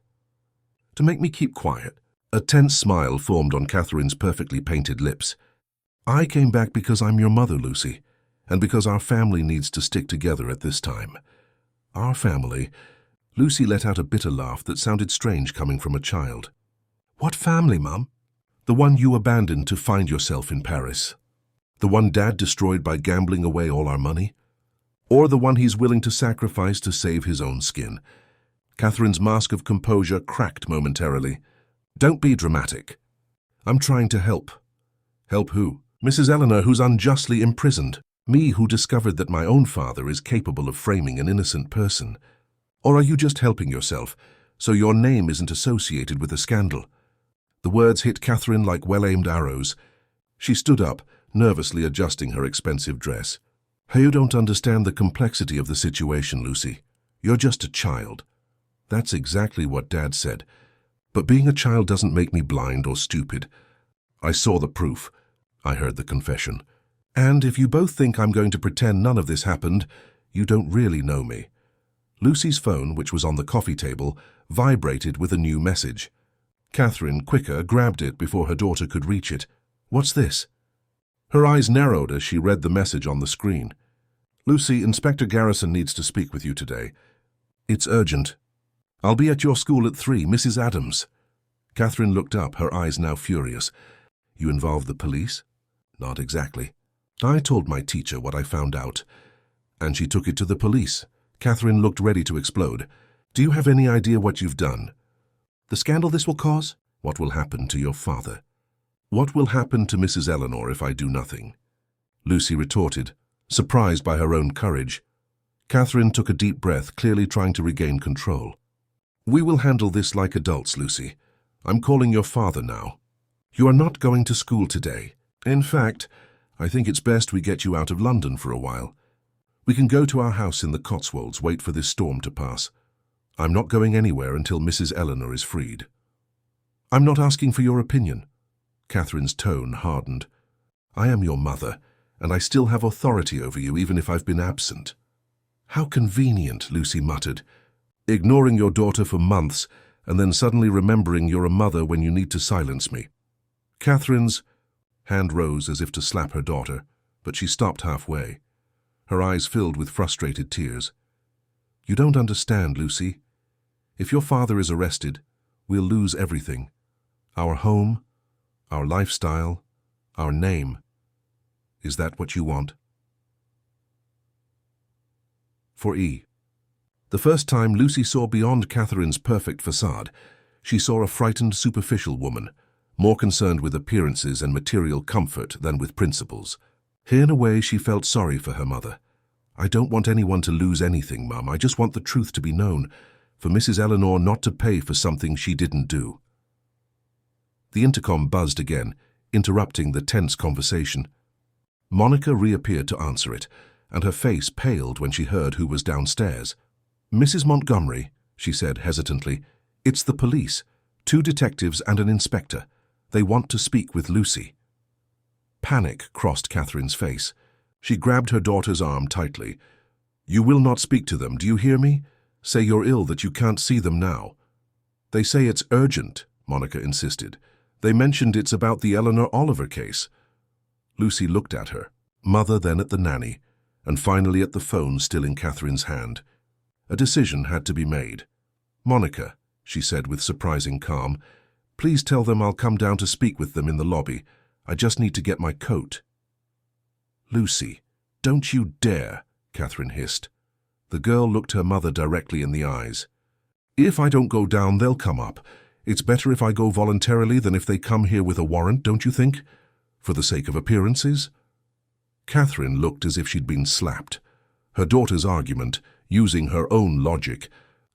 To make me keep quiet? A tense smile formed on Catherine's perfectly painted lips. I came back because I'm your mother, Lucy, and because our family needs to stick together at this time. Our family? Lucy let out a bitter laugh that sounded strange coming from a child. What family, Mum? The one you abandoned to find yourself in Paris. The one Dad destroyed by gambling away all our money? Or the one he's willing to sacrifice to save his own skin? Catherine's mask of composure cracked momentarily. Don't be dramatic. I'm trying to help. Help who? Mrs. Eleanor, who's unjustly imprisoned. Me, who discovered that my own father is capable of framing an innocent person. Or are you just helping yourself, so your name isn't associated with a scandal? The words hit Catherine like well-aimed arrows. She stood up, nervously adjusting her expensive dress. You don't understand the complexity of the situation, Lucy. You're just a child. That's exactly what Dad said. But being a child doesn't make me blind or stupid. I saw the proof. I heard the confession. And if you both think I'm going to pretend none of this happened, you don't really know me. Lucy's phone, which was on the coffee table, vibrated with a new message. Catherine, quicker, grabbed it before her daughter could reach it. What's this? Her eyes narrowed as she read the message on the screen. Lucy, Inspector Garrison needs to speak with you today. It's urgent. I'll be at your school at 3, Mrs. Adams. Catherine looked up, her eyes now furious. You involved the police? Not exactly. I told my teacher what I found out, and she took it to the police. Catherine looked ready to explode. Do you have any idea what you've done? The scandal this will cause? What will happen to your father? What will happen to Mrs. Eleanor if I do nothing? Lucy retorted, surprised by her own courage. Catherine took a deep breath, clearly trying to regain control. We will handle this like adults, Lucy. I'm calling your father now. You are not going to school today. In fact, I think it's best we get you out of London for a while. We can go to our house in the Cotswolds, wait for this storm to pass. I'm not going anywhere until Mrs. Eleanor is freed. I'm not asking for your opinion. Catherine's tone hardened. I am your mother, and I still have authority over you even if I've been absent. How convenient, Lucy muttered. Ignoring your daughter for months, and then suddenly remembering you're a mother when you need to silence me. Catherine's hand rose as if to slap her daughter, but she stopped halfway. Her eyes filled with frustrated tears. You don't understand, Lucy. If your father is arrested, we'll lose everything. Our home, our lifestyle, our name. Is that what you want? For E. The first time Lucy saw beyond Catherine's perfect facade, she saw a frightened, superficial woman, more concerned with appearances and material comfort than with principles. In a way, she felt sorry for her mother. I don't want anyone to lose anything, Mum. I just want the truth to be known, for Mrs. Eleanor not to pay for something she didn't do." The intercom buzzed again, interrupting the tense conversation. Monica reappeared to answer it, and her face paled when she heard who was downstairs. "Mrs. Montgomery," she said hesitantly, "it's the police. 2 detectives and an inspector. They want to speak with Lucy." Panic crossed Catherine's face. She grabbed her daughter's arm tightly. "You will not speak to them, do you hear me? Say you're ill, that you can't see them now." "They say it's urgent," Monica insisted. "They mentioned it's about the Eleanor Oliver case." Lucy looked at her, mother then at the nanny, and finally at the phone still in Catherine's hand. A decision had to be made. "Monica," she said with surprising calm, "please tell them I'll come down to speak with them in the lobby. I just need to get my coat." "Lucy, don't you dare," Catherine hissed. The girl looked her mother directly in the eyes. "If I don't go down, they'll come up. It's better if I go voluntarily than if they come here with a warrant, don't you think? For the sake of appearances?" Catherine looked as if she'd been slapped. Her daughter's argument, using her own logic,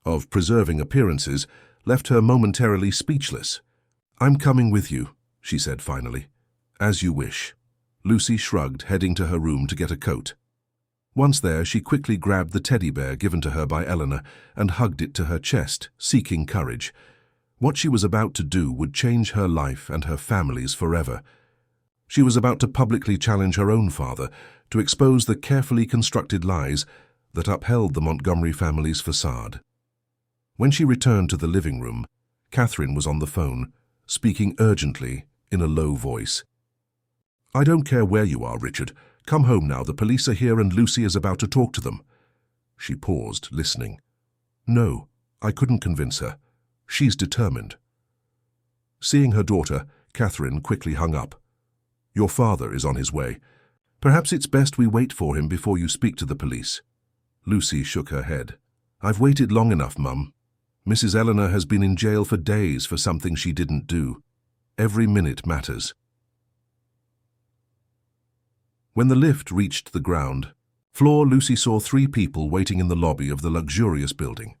of preserving appearances, left her momentarily speechless. "I'm coming with you," she said finally. "As you wish." Lucy shrugged, heading to her room to get a coat. Once there, she quickly grabbed the teddy bear given to her by Eleanor and hugged it to her chest, seeking courage. What she was about to do would change her life and her family's forever. She was about to publicly challenge her own father, to expose the carefully constructed lies that upheld the Montgomery family's facade. When she returned to the living room, Catherine was on the phone, speaking urgently in a low voice. "I don't care where you are, Richard. Come home now. The police are here and Lucy is about to talk to them." She paused, listening. "No, I couldn't convince her. She's determined." Seeing her daughter, Catherine quickly hung up. "Your father is on his way. Perhaps it's best we wait for him before you speak to the police." Lucy shook her head. "I've waited long enough, Mum. Mrs. Eleanor has been in jail for days for something she didn't do. Every minute matters." When the lift reached the ground floor, Lucy saw 3 people waiting in the lobby of the luxurious building.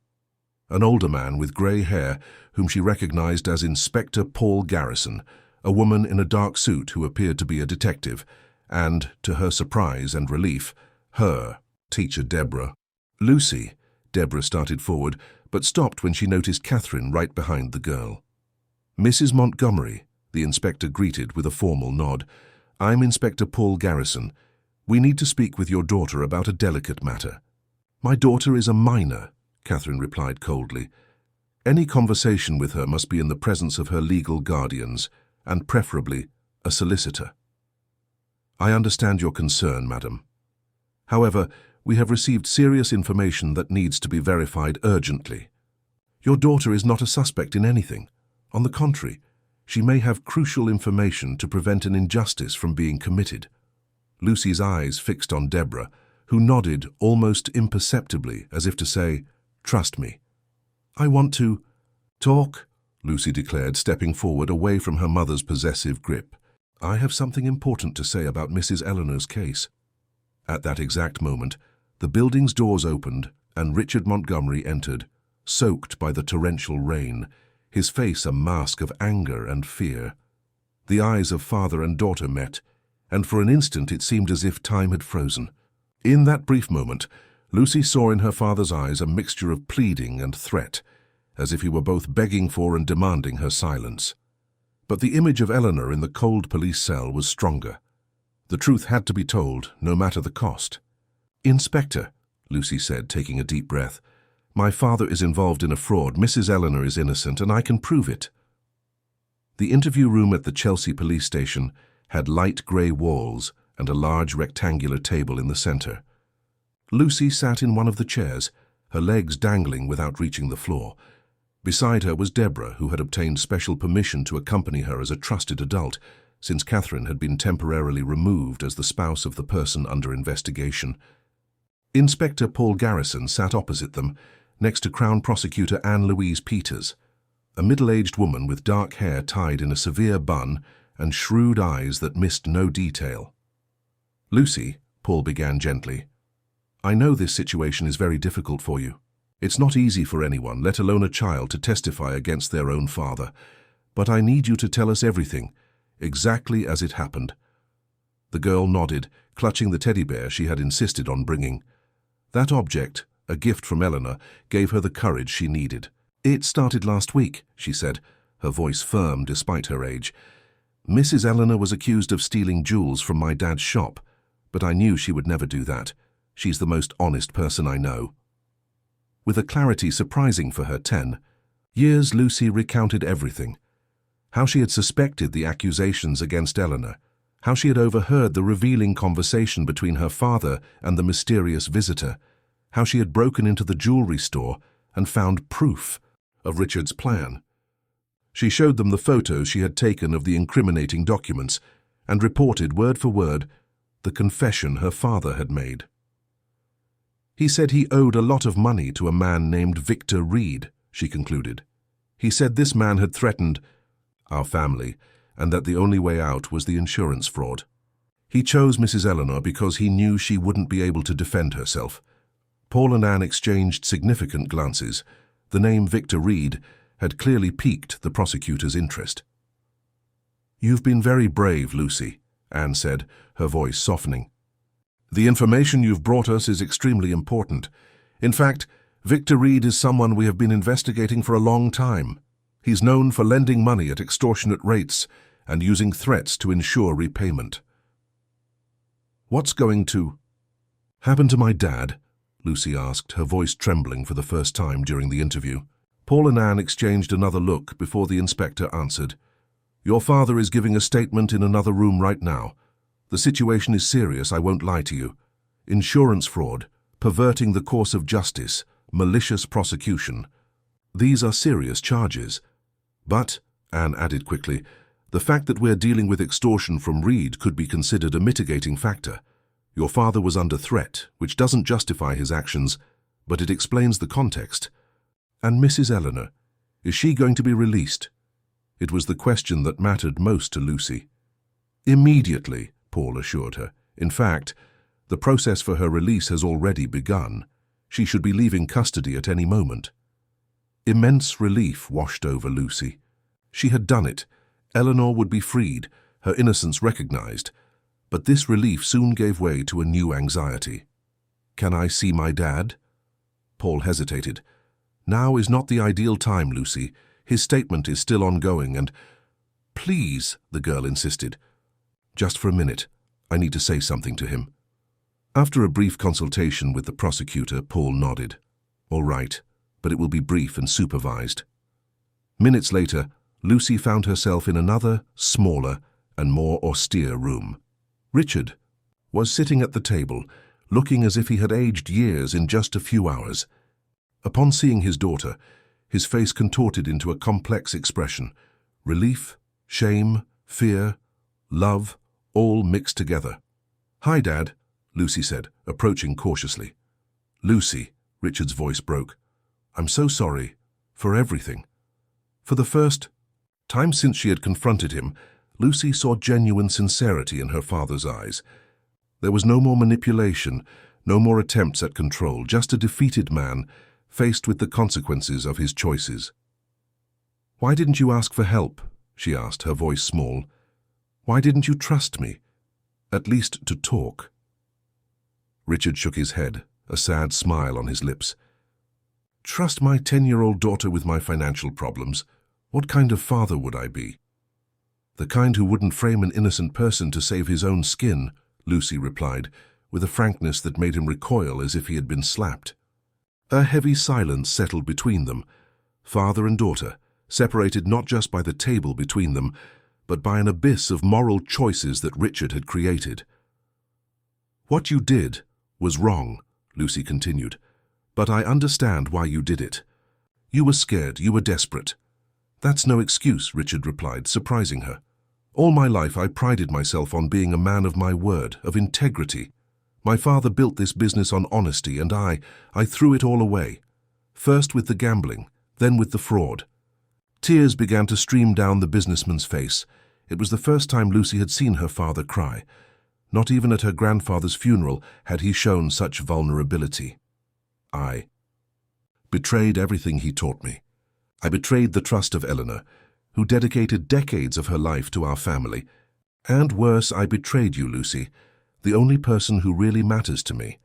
An older man with grey hair, whom she recognized as Inspector Paul Garrison, a woman in a dark suit who appeared to be a detective, and, to her surprise and relief, her teacher Deborah. "Lucy," Deborah started forward, but stopped when she noticed Catherine right behind the girl. "Mrs. Montgomery," the inspector greeted with a formal nod. "I'm Inspector Paul Garrison. We need to speak with your daughter about a delicate matter." "My daughter is a minor," Catherine replied coldly. "Any conversation with her must be in the presence of her legal guardians, and preferably a solicitor." "I understand your concern, madam. However, we have received serious information that needs to be verified urgently. Your daughter is not a suspect in anything. On the contrary, she may have crucial information to prevent an injustice from being committed." Lucy's eyes fixed on Deborah, who nodded almost imperceptibly as if to say, "Trust me." "I want to talk," Lucy declared, stepping forward away from her mother's possessive grip. "I have something important to say about Mrs. Eleanor's case." At that exact moment, the building's doors opened and Richard Montgomery entered, soaked by the torrential rain, his face a mask of anger and fear. The eyes of father and daughter met, and for an instant it seemed as if time had frozen. In that brief moment, Lucy saw in her father's eyes a mixture of pleading and threat, as if he were both begging for and demanding her silence. But the image of Eleanor in the cold police cell was stronger. The truth had to be told, no matter the cost. "Inspector," Lucy said, taking a deep breath, "my father is involved in a fraud. Mrs. Eleanor is innocent, and I can prove it." The interview room at the Chelsea police station had light grey walls and a large rectangular table in the center. Lucy sat in one of the chairs, her legs dangling without reaching the floor. Beside her was Deborah, who had obtained special permission to accompany her as a trusted adult, since Catherine had been temporarily removed as the spouse of the person under investigation. Inspector Paul Garrison sat opposite them, next to Crown Prosecutor Anne-Louise Peters, a middle-aged woman with dark hair tied in a severe bun and shrewd eyes that missed no detail. "Lucy," Paul began gently, I know this situation is very difficult for you. It's not easy for anyone, let alone a child, to testify against their own father. But I need you to tell us everything, exactly as it happened." The girl nodded, clutching the teddy bear she had insisted on bringing. That object, a gift from Eleanor, gave her the courage she needed. "It started last week," she said, her voice firm despite her age. "Mrs. Eleanor was accused of stealing jewels from my dad's shop, but I knew she would never do that. She's the most honest person I know." With a clarity surprising for her 10 years, Lucy recounted everything. How she had suspected the accusations against Eleanor, how she had overheard the revealing conversation between her father and the mysterious visitor, how she had broken into the jewelry store and found proof of Richard's plan. She showed them the photos she had taken of the incriminating documents and reported word for word the confession her father had made. "He said he owed a lot of money to a man named Victor Reed," she concluded. "He said this man had threatened our family and that the only way out was the insurance fraud. He chose Mrs. Eleanor because he knew she wouldn't be able to defend herself." Paul and Anne exchanged significant glances. The name Victor Reed had clearly piqued the prosecutor's interest. "You've been very brave, Lucy," Anne said, her voice softening. "The information you've brought us is extremely important. In fact, Victor Reed is someone we have been investigating for a long time. He's known for lending money at extortionate rates and using threats to ensure repayment." "What's going to happen to my dad?" Lucy asked, her voice trembling for the first time during the interview. Paul and Anne exchanged another look before the inspector answered. "Your father is giving a statement in another room right now. The situation is serious, I won't lie to you. Insurance fraud, perverting the course of justice, malicious prosecution. These are serious charges. But," Anne added quickly, "the fact that we're dealing with extortion from Reed could be considered a mitigating factor. Your father was under threat, which doesn't justify his actions, but it explains the context. And Mrs. Eleanor, is she going to be released?" It was the question that mattered most to Lucy. "Immediately," Paul assured her. "In fact, the process for her release has already begun. She should be leaving custody at any moment." Immense relief washed over Lucy. She had done it. Eleanor would be freed, her innocence recognized. But this relief soon gave way to a new anxiety. "Can I see my dad?" Paul hesitated. "Now is not the ideal time, Lucy. His statement is still ongoing and—" "Please," the girl insisted. "Just for a minute. I need to say something to him." After a brief consultation with the prosecutor, Paul nodded. "All right, but it will be brief and supervised." Minutes later, Lucy found herself in another, smaller and more austere room. Richard was sitting at the table, looking as if he had aged years in just a few hours. Upon seeing his daughter, his face contorted into a complex expression. Relief, shame, fear, love, all mixed together. "Hi, Dad," Lucy said, approaching cautiously. "Lucy," Richard's voice broke. "I'm so sorry for everything." For the first time since she had confronted him, Lucy saw genuine sincerity in her father's eyes. There was no more manipulation, no more attempts at control, just a defeated man faced with the consequences of his choices. "Why didn't you ask for help?" she asked, her voice small. "Why didn't you trust me? At least to talk?" Richard shook his head, a sad smile on his lips. "Trust my 10-year-old daughter with my financial problems? What kind of father would I be?" "The kind who wouldn't frame an innocent person to save his own skin," Lucy replied, with a frankness that made him recoil as if he had been slapped. A heavy silence settled between them, father and daughter, separated not just by the table between them, but by an abyss of moral choices that Richard had created. "What you did was wrong," Lucy continued, "but I understand why you did it. You were scared, you were desperate." "That's no excuse," Richard replied, surprising her. "All my life I prided myself on being a man of my word, of integrity. My father built this business on honesty, and I threw it all away. First with the gambling, then with the fraud." Tears began to stream down the businessman's face. It was the first time Lucy had seen her father cry. Not even at her grandfather's funeral had he shown such vulnerability. I betrayed everything he taught me. I betrayed the trust of Eleanor, who dedicated decades of her life to our family. And worse, I betrayed you, Lucy, the only person who really matters to me.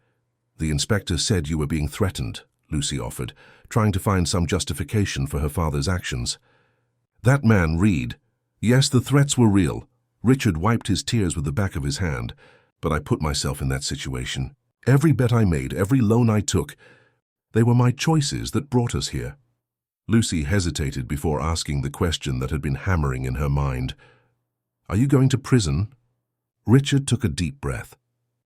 The inspector said you were being threatened, Lucy offered, trying to find some justification for her father's actions. That man, Reed. Yes, the threats were real. Richard wiped his tears with the back of his hand, but I put myself in that situation. Every bet I made, every loan I took, they were my choices that brought us here. Lucy hesitated before asking the question that had been hammering in her mind. Are you going to prison? Richard took a deep breath.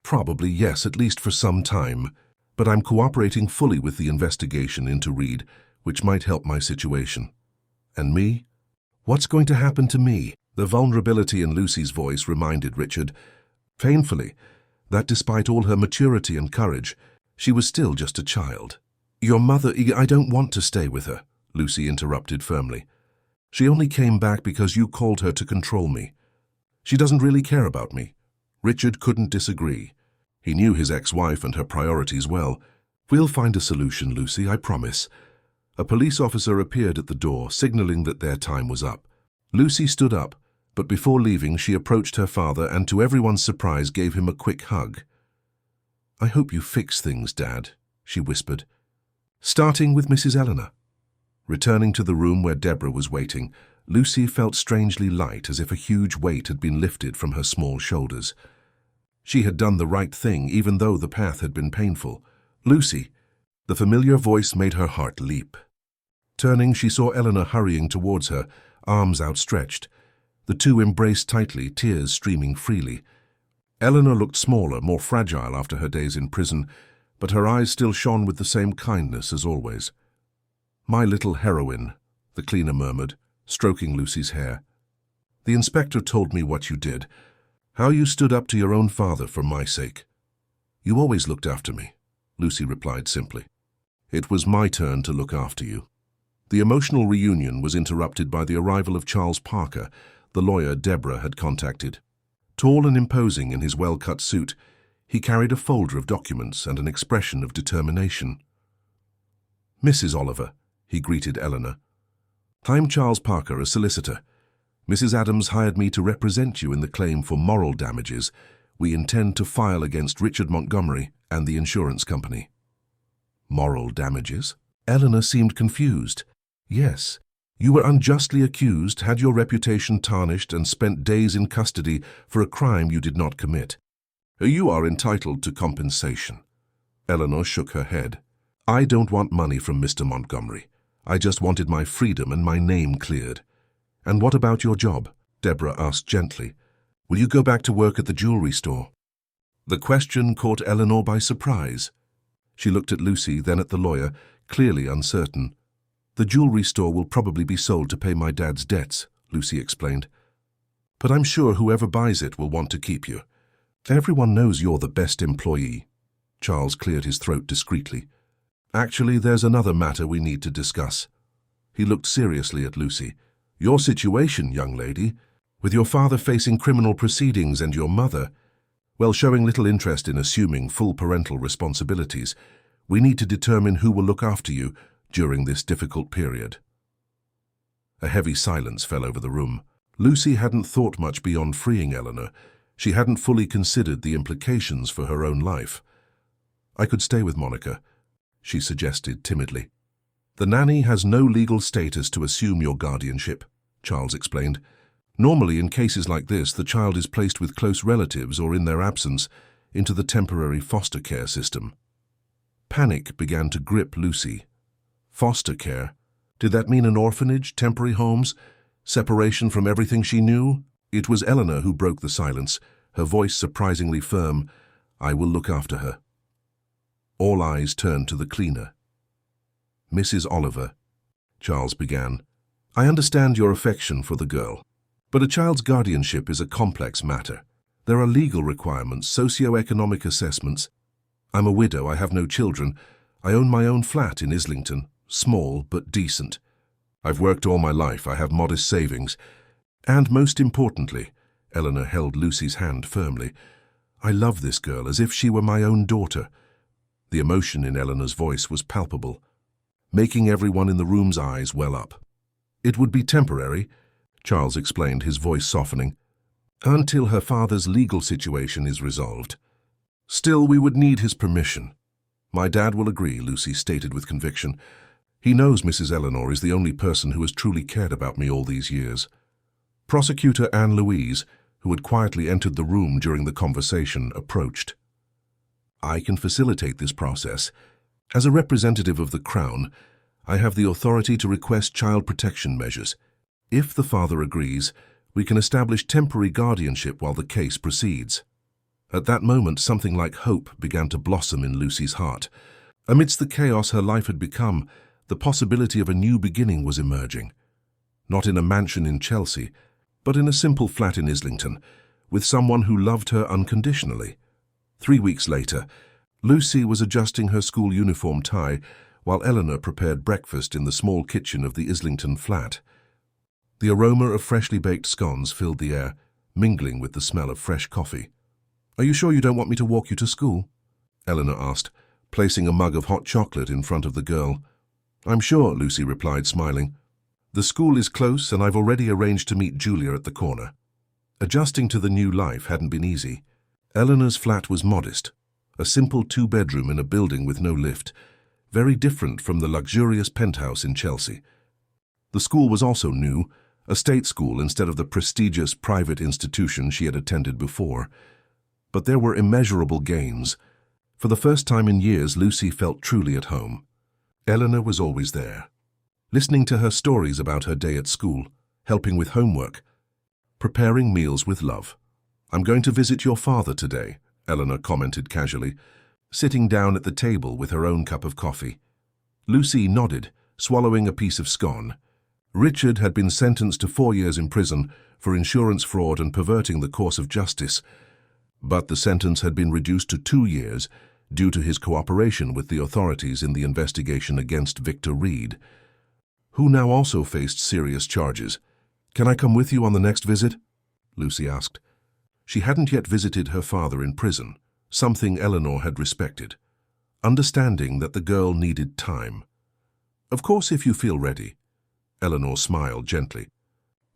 Probably yes, at least for some time, but I'm cooperating fully with the investigation into Reed, which might help my situation. And me? What's going to happen to me? The vulnerability in Lucy's voice reminded Richard, painfully, that despite all her maturity and courage, she was still just a child. Your mother, I don't want to stay with her, Lucy interrupted firmly. She only came back because you called her to control me. She doesn't really care about me. Richard couldn't disagree. He knew his ex-wife and her priorities well. We'll find a solution, Lucy, I promise. A police officer appeared at the door, signaling that their time was up. Lucy stood up, but before leaving she approached her father and to everyone's surprise gave him a quick hug. I hope you fix things, Dad, she whispered. Starting with Mrs. Eleanor. Returning to the room where Deborah was waiting, Lucy felt strangely light, as if a huge weight had been lifted from her small shoulders. She had done the right thing, even though the path had been painful. Lucy! The familiar voice made her heart leap. Turning, she saw Eleanor hurrying towards her, arms outstretched. The two embraced tightly, tears streaming freely. Eleanor looked smaller, more fragile after her days in prison, but her eyes still shone with the same kindness as always. My little heroine, the cleaner murmured, stroking Lucy's hair. The inspector told me what you did, how you stood up to your own father for my sake. You always looked after me, Lucy replied simply. It was my turn to look after you. The emotional reunion was interrupted by the arrival of Charles Parker, the lawyer Deborah had contacted. Tall and imposing in his well-cut suit, he carried a folder of documents and an expression of determination. Mrs. Oliver, he greeted Eleanor. I'm Charles Parker, a solicitor. Mrs. Adams hired me to represent you in the claim for moral damages we intend to file against Richard Montgomery and the insurance company. Moral damages? Eleanor seemed confused. Yes, you were unjustly accused, had your reputation tarnished, and spent days in custody for a crime you did not commit. You are entitled to compensation. Eleanor shook her head. I don't want money from Mr. Montgomery. I just wanted my freedom and my name cleared. And what about your job? Deborah asked gently. Will you go back to work at the jewelry store? The question caught Eleanor by surprise. She looked at Lucy, then at the lawyer, clearly uncertain. The jewelry store will probably be sold to pay my dad's debts, Lucy explained. But I'm sure whoever buys it will want to keep you. Everyone knows you're the best employee. Charles cleared his throat discreetly. Actually, there's another matter we need to discuss. He looked seriously at Lucy. Your situation, young lady, with your father facing criminal proceedings and your mother, well, showing little interest in assuming full parental responsibilities, we need to determine who will look after you during this difficult period. A heavy silence fell over the room. Lucy hadn't thought much beyond freeing Eleanor. She hadn't fully considered the implications for her own life. I could stay with Monica, she suggested timidly. The nanny has no legal status to assume your guardianship, Charles explained. Normally, in cases like this, the child is placed with close relatives or, in their absence, into the temporary foster care system. Panic began to grip Lucy. Foster care? Did that mean an orphanage, temporary homes, separation from everything she knew? It was Eleanor who broke the silence, her voice surprisingly firm. I will look after her. All eyes turned to the cleaner. Mrs. Oliver, Charles began, I understand your affection for the girl, but a child's guardianship is a complex matter. There are legal requirements, socio-economic assessments. I'm a widow, I have no children. I own my own flat in Islington, small but decent. I've worked all my life, I have modest savings. And most importantly, Eleanor held Lucy's hand firmly, I love this girl as if she were my own daughter." The emotion in Eleanor's voice was palpable, making everyone in the room's eyes well up. "It would be temporary," Charles explained, his voice softening, "until her father's legal situation is resolved. Still, we would need his permission." "My dad will agree," Lucy stated with conviction. "He knows Mrs. Eleanor is the only person who has truly cared about me all these years." Prosecutor Anne-Louise, who had quietly entered the room during the conversation, approached. "I can facilitate this process. As a representative of the Crown, I have the authority to request child protection measures. If the father agrees, we can establish temporary guardianship while the case proceeds." At that moment, something like hope began to blossom in Lucy's heart. Amidst the chaos her life had become, the possibility of a new beginning was emerging. Not in a mansion in Chelsea, but in a simple flat in Islington, with someone who loved her unconditionally. 3 weeks later, Lucy was adjusting her school uniform tie while Eleanor prepared breakfast in the small kitchen of the Islington flat. The aroma of freshly baked scones filled the air, mingling with the smell of fresh coffee. "Are you sure you don't want me to walk you to school?" Eleanor asked, placing a mug of hot chocolate in front of the girl. "I'm sure," Lucy replied, smiling. "The school is close and I've already arranged to meet Julia at the corner." Adjusting to the new life hadn't been easy. Eleanor's flat was modest, a simple 2-bedroom in a building with no lift, very different from the luxurious penthouse in Chelsea. The school was also new, a state school instead of the prestigious private institution she had attended before. But there were immeasurable gains. For the first time in years, Lucy felt truly at home. Eleanor was always there, listening to her stories about her day at school, helping with homework, preparing meals with love. "I'm going to visit your father today," Eleanor commented casually, sitting down at the table with her own cup of coffee. Lucy nodded, swallowing a piece of scone. Richard had been sentenced to 4 years in prison for insurance fraud and perverting the course of justice, but the sentence had been reduced to 2 years due to his cooperation with the authorities in the investigation against Victor Reed, who now also faced serious charges. "Can I come with you on the next visit?" Lucy asked. She hadn't yet visited her father in prison, something Eleanor had respected, understanding that the girl needed time. "Of course, if you feel ready." Eleanor smiled gently.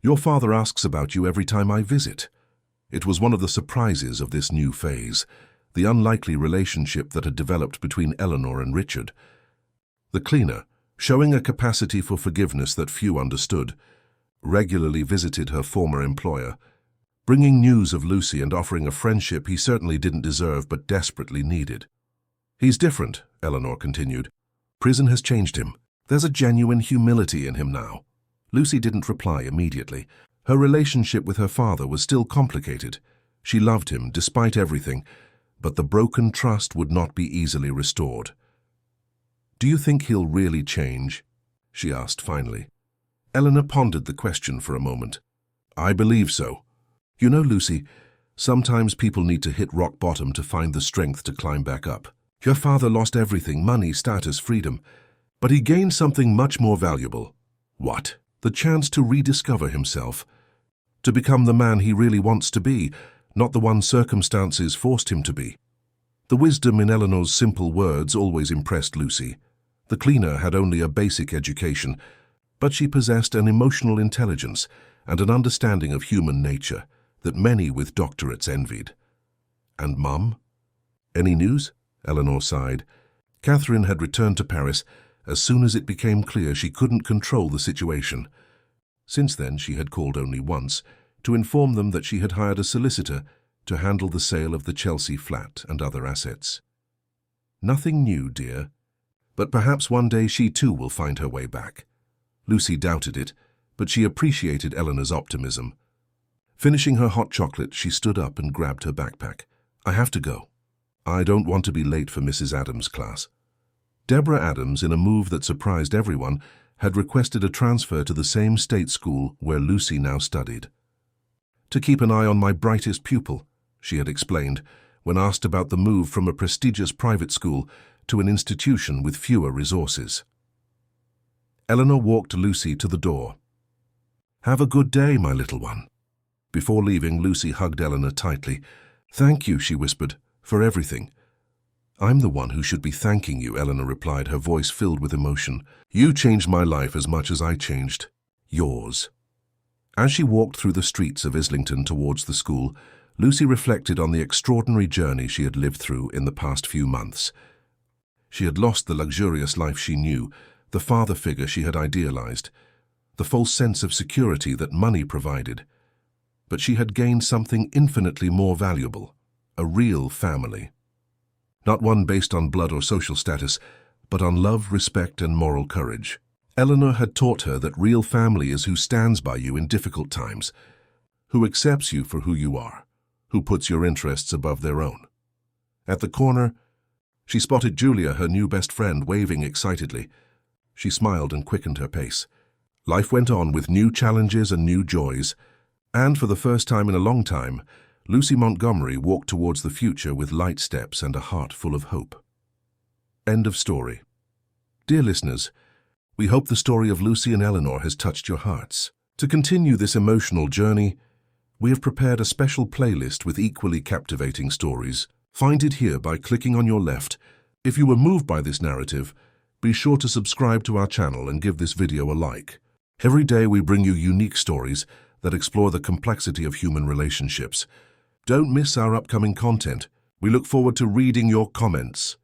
"Your father asks about you every time I visit." It was one of the surprises of this new phase, the unlikely relationship that had developed between Eleanor and Richard. The cleaner, showing a capacity for forgiveness that few understood, regularly visited her former employer, bringing news of Lucy and offering a friendship he certainly didn't deserve but desperately needed. "He's different," Eleanor continued. "Prison has changed him. There's a genuine humility in him now." Lucy didn't reply immediately. Her relationship with her father was still complicated. She loved him despite everything, but the broken trust would not be easily restored. "Do you think he'll really change?" she asked finally. Eleanor pondered the question for a moment. "I believe so. You know, Lucy, sometimes people need to hit rock bottom to find the strength to climb back up. Your father lost everything, money, status, freedom, but he gained something much more valuable." "What?" "The chance to rediscover himself, to become the man he really wants to be, not the one circumstances forced him to be." The wisdom in Eleanor's simple words always impressed Lucy. The cleaner had only a basic education, but she possessed an emotional intelligence and an understanding of human nature that many with doctorates envied. "And Mum? Any news?" Eleanor sighed. Catherine had returned to Paris as soon as it became clear she couldn't control the situation. Since then, she had called only once to inform them that she had hired a solicitor to handle the sale of the Chelsea flat and other assets. "Nothing new, dear, but perhaps one day she too will find her way back." Lucy doubted it, but she appreciated Eleanor's optimism. Finishing her hot chocolate, she stood up and grabbed her backpack. "I have to go. I don't want to be late for Mrs. Adams' class." Deborah Adams, in a move that surprised everyone, had requested a transfer to the same state school where Lucy now studied. "To keep an eye on my brightest pupil," she had explained, when asked about the move from a prestigious private school to an institution with fewer resources. Eleanor walked Lucy to the door. "Have a good day, my little one." Before leaving, Lucy hugged Eleanor tightly, "Thank you," she whispered, "for everything." "I'm the one who should be thanking you," Eleanor replied, her voice filled with emotion. "You changed my life as much as I changed yours." As she walked through the streets of Islington towards the school, Lucy reflected on the extraordinary journey she had lived through in the past few months. She had lost the luxurious life she knew, the father figure she had idealized, the false sense of security that money provided. But she had gained something infinitely more valuable, a real family. Not one based on blood or social status, but on love, respect, and moral courage. Eleanor had taught her that real family is who stands by you in difficult times, who accepts you for who you are, who puts your interests above their own. At the corner, she spotted Julia, her new best friend, waving excitedly. She smiled and quickened her pace. Life went on with new challenges and new joys, and for the first time in a long time, Lucy Montgomery walked towards the future with light steps and a heart full of hope. End of story. Dear listeners, we hope the story of Lucy and Eleanor has touched your hearts. To continue this emotional journey, we have prepared a special playlist with equally captivating stories. Find it here by clicking on your left. If you were moved by this narrative, be sure to subscribe to our channel and give this video a like. Every day we bring you unique stories that explore the complexity of human relationships. Don't miss our upcoming content. We look forward to reading your comments.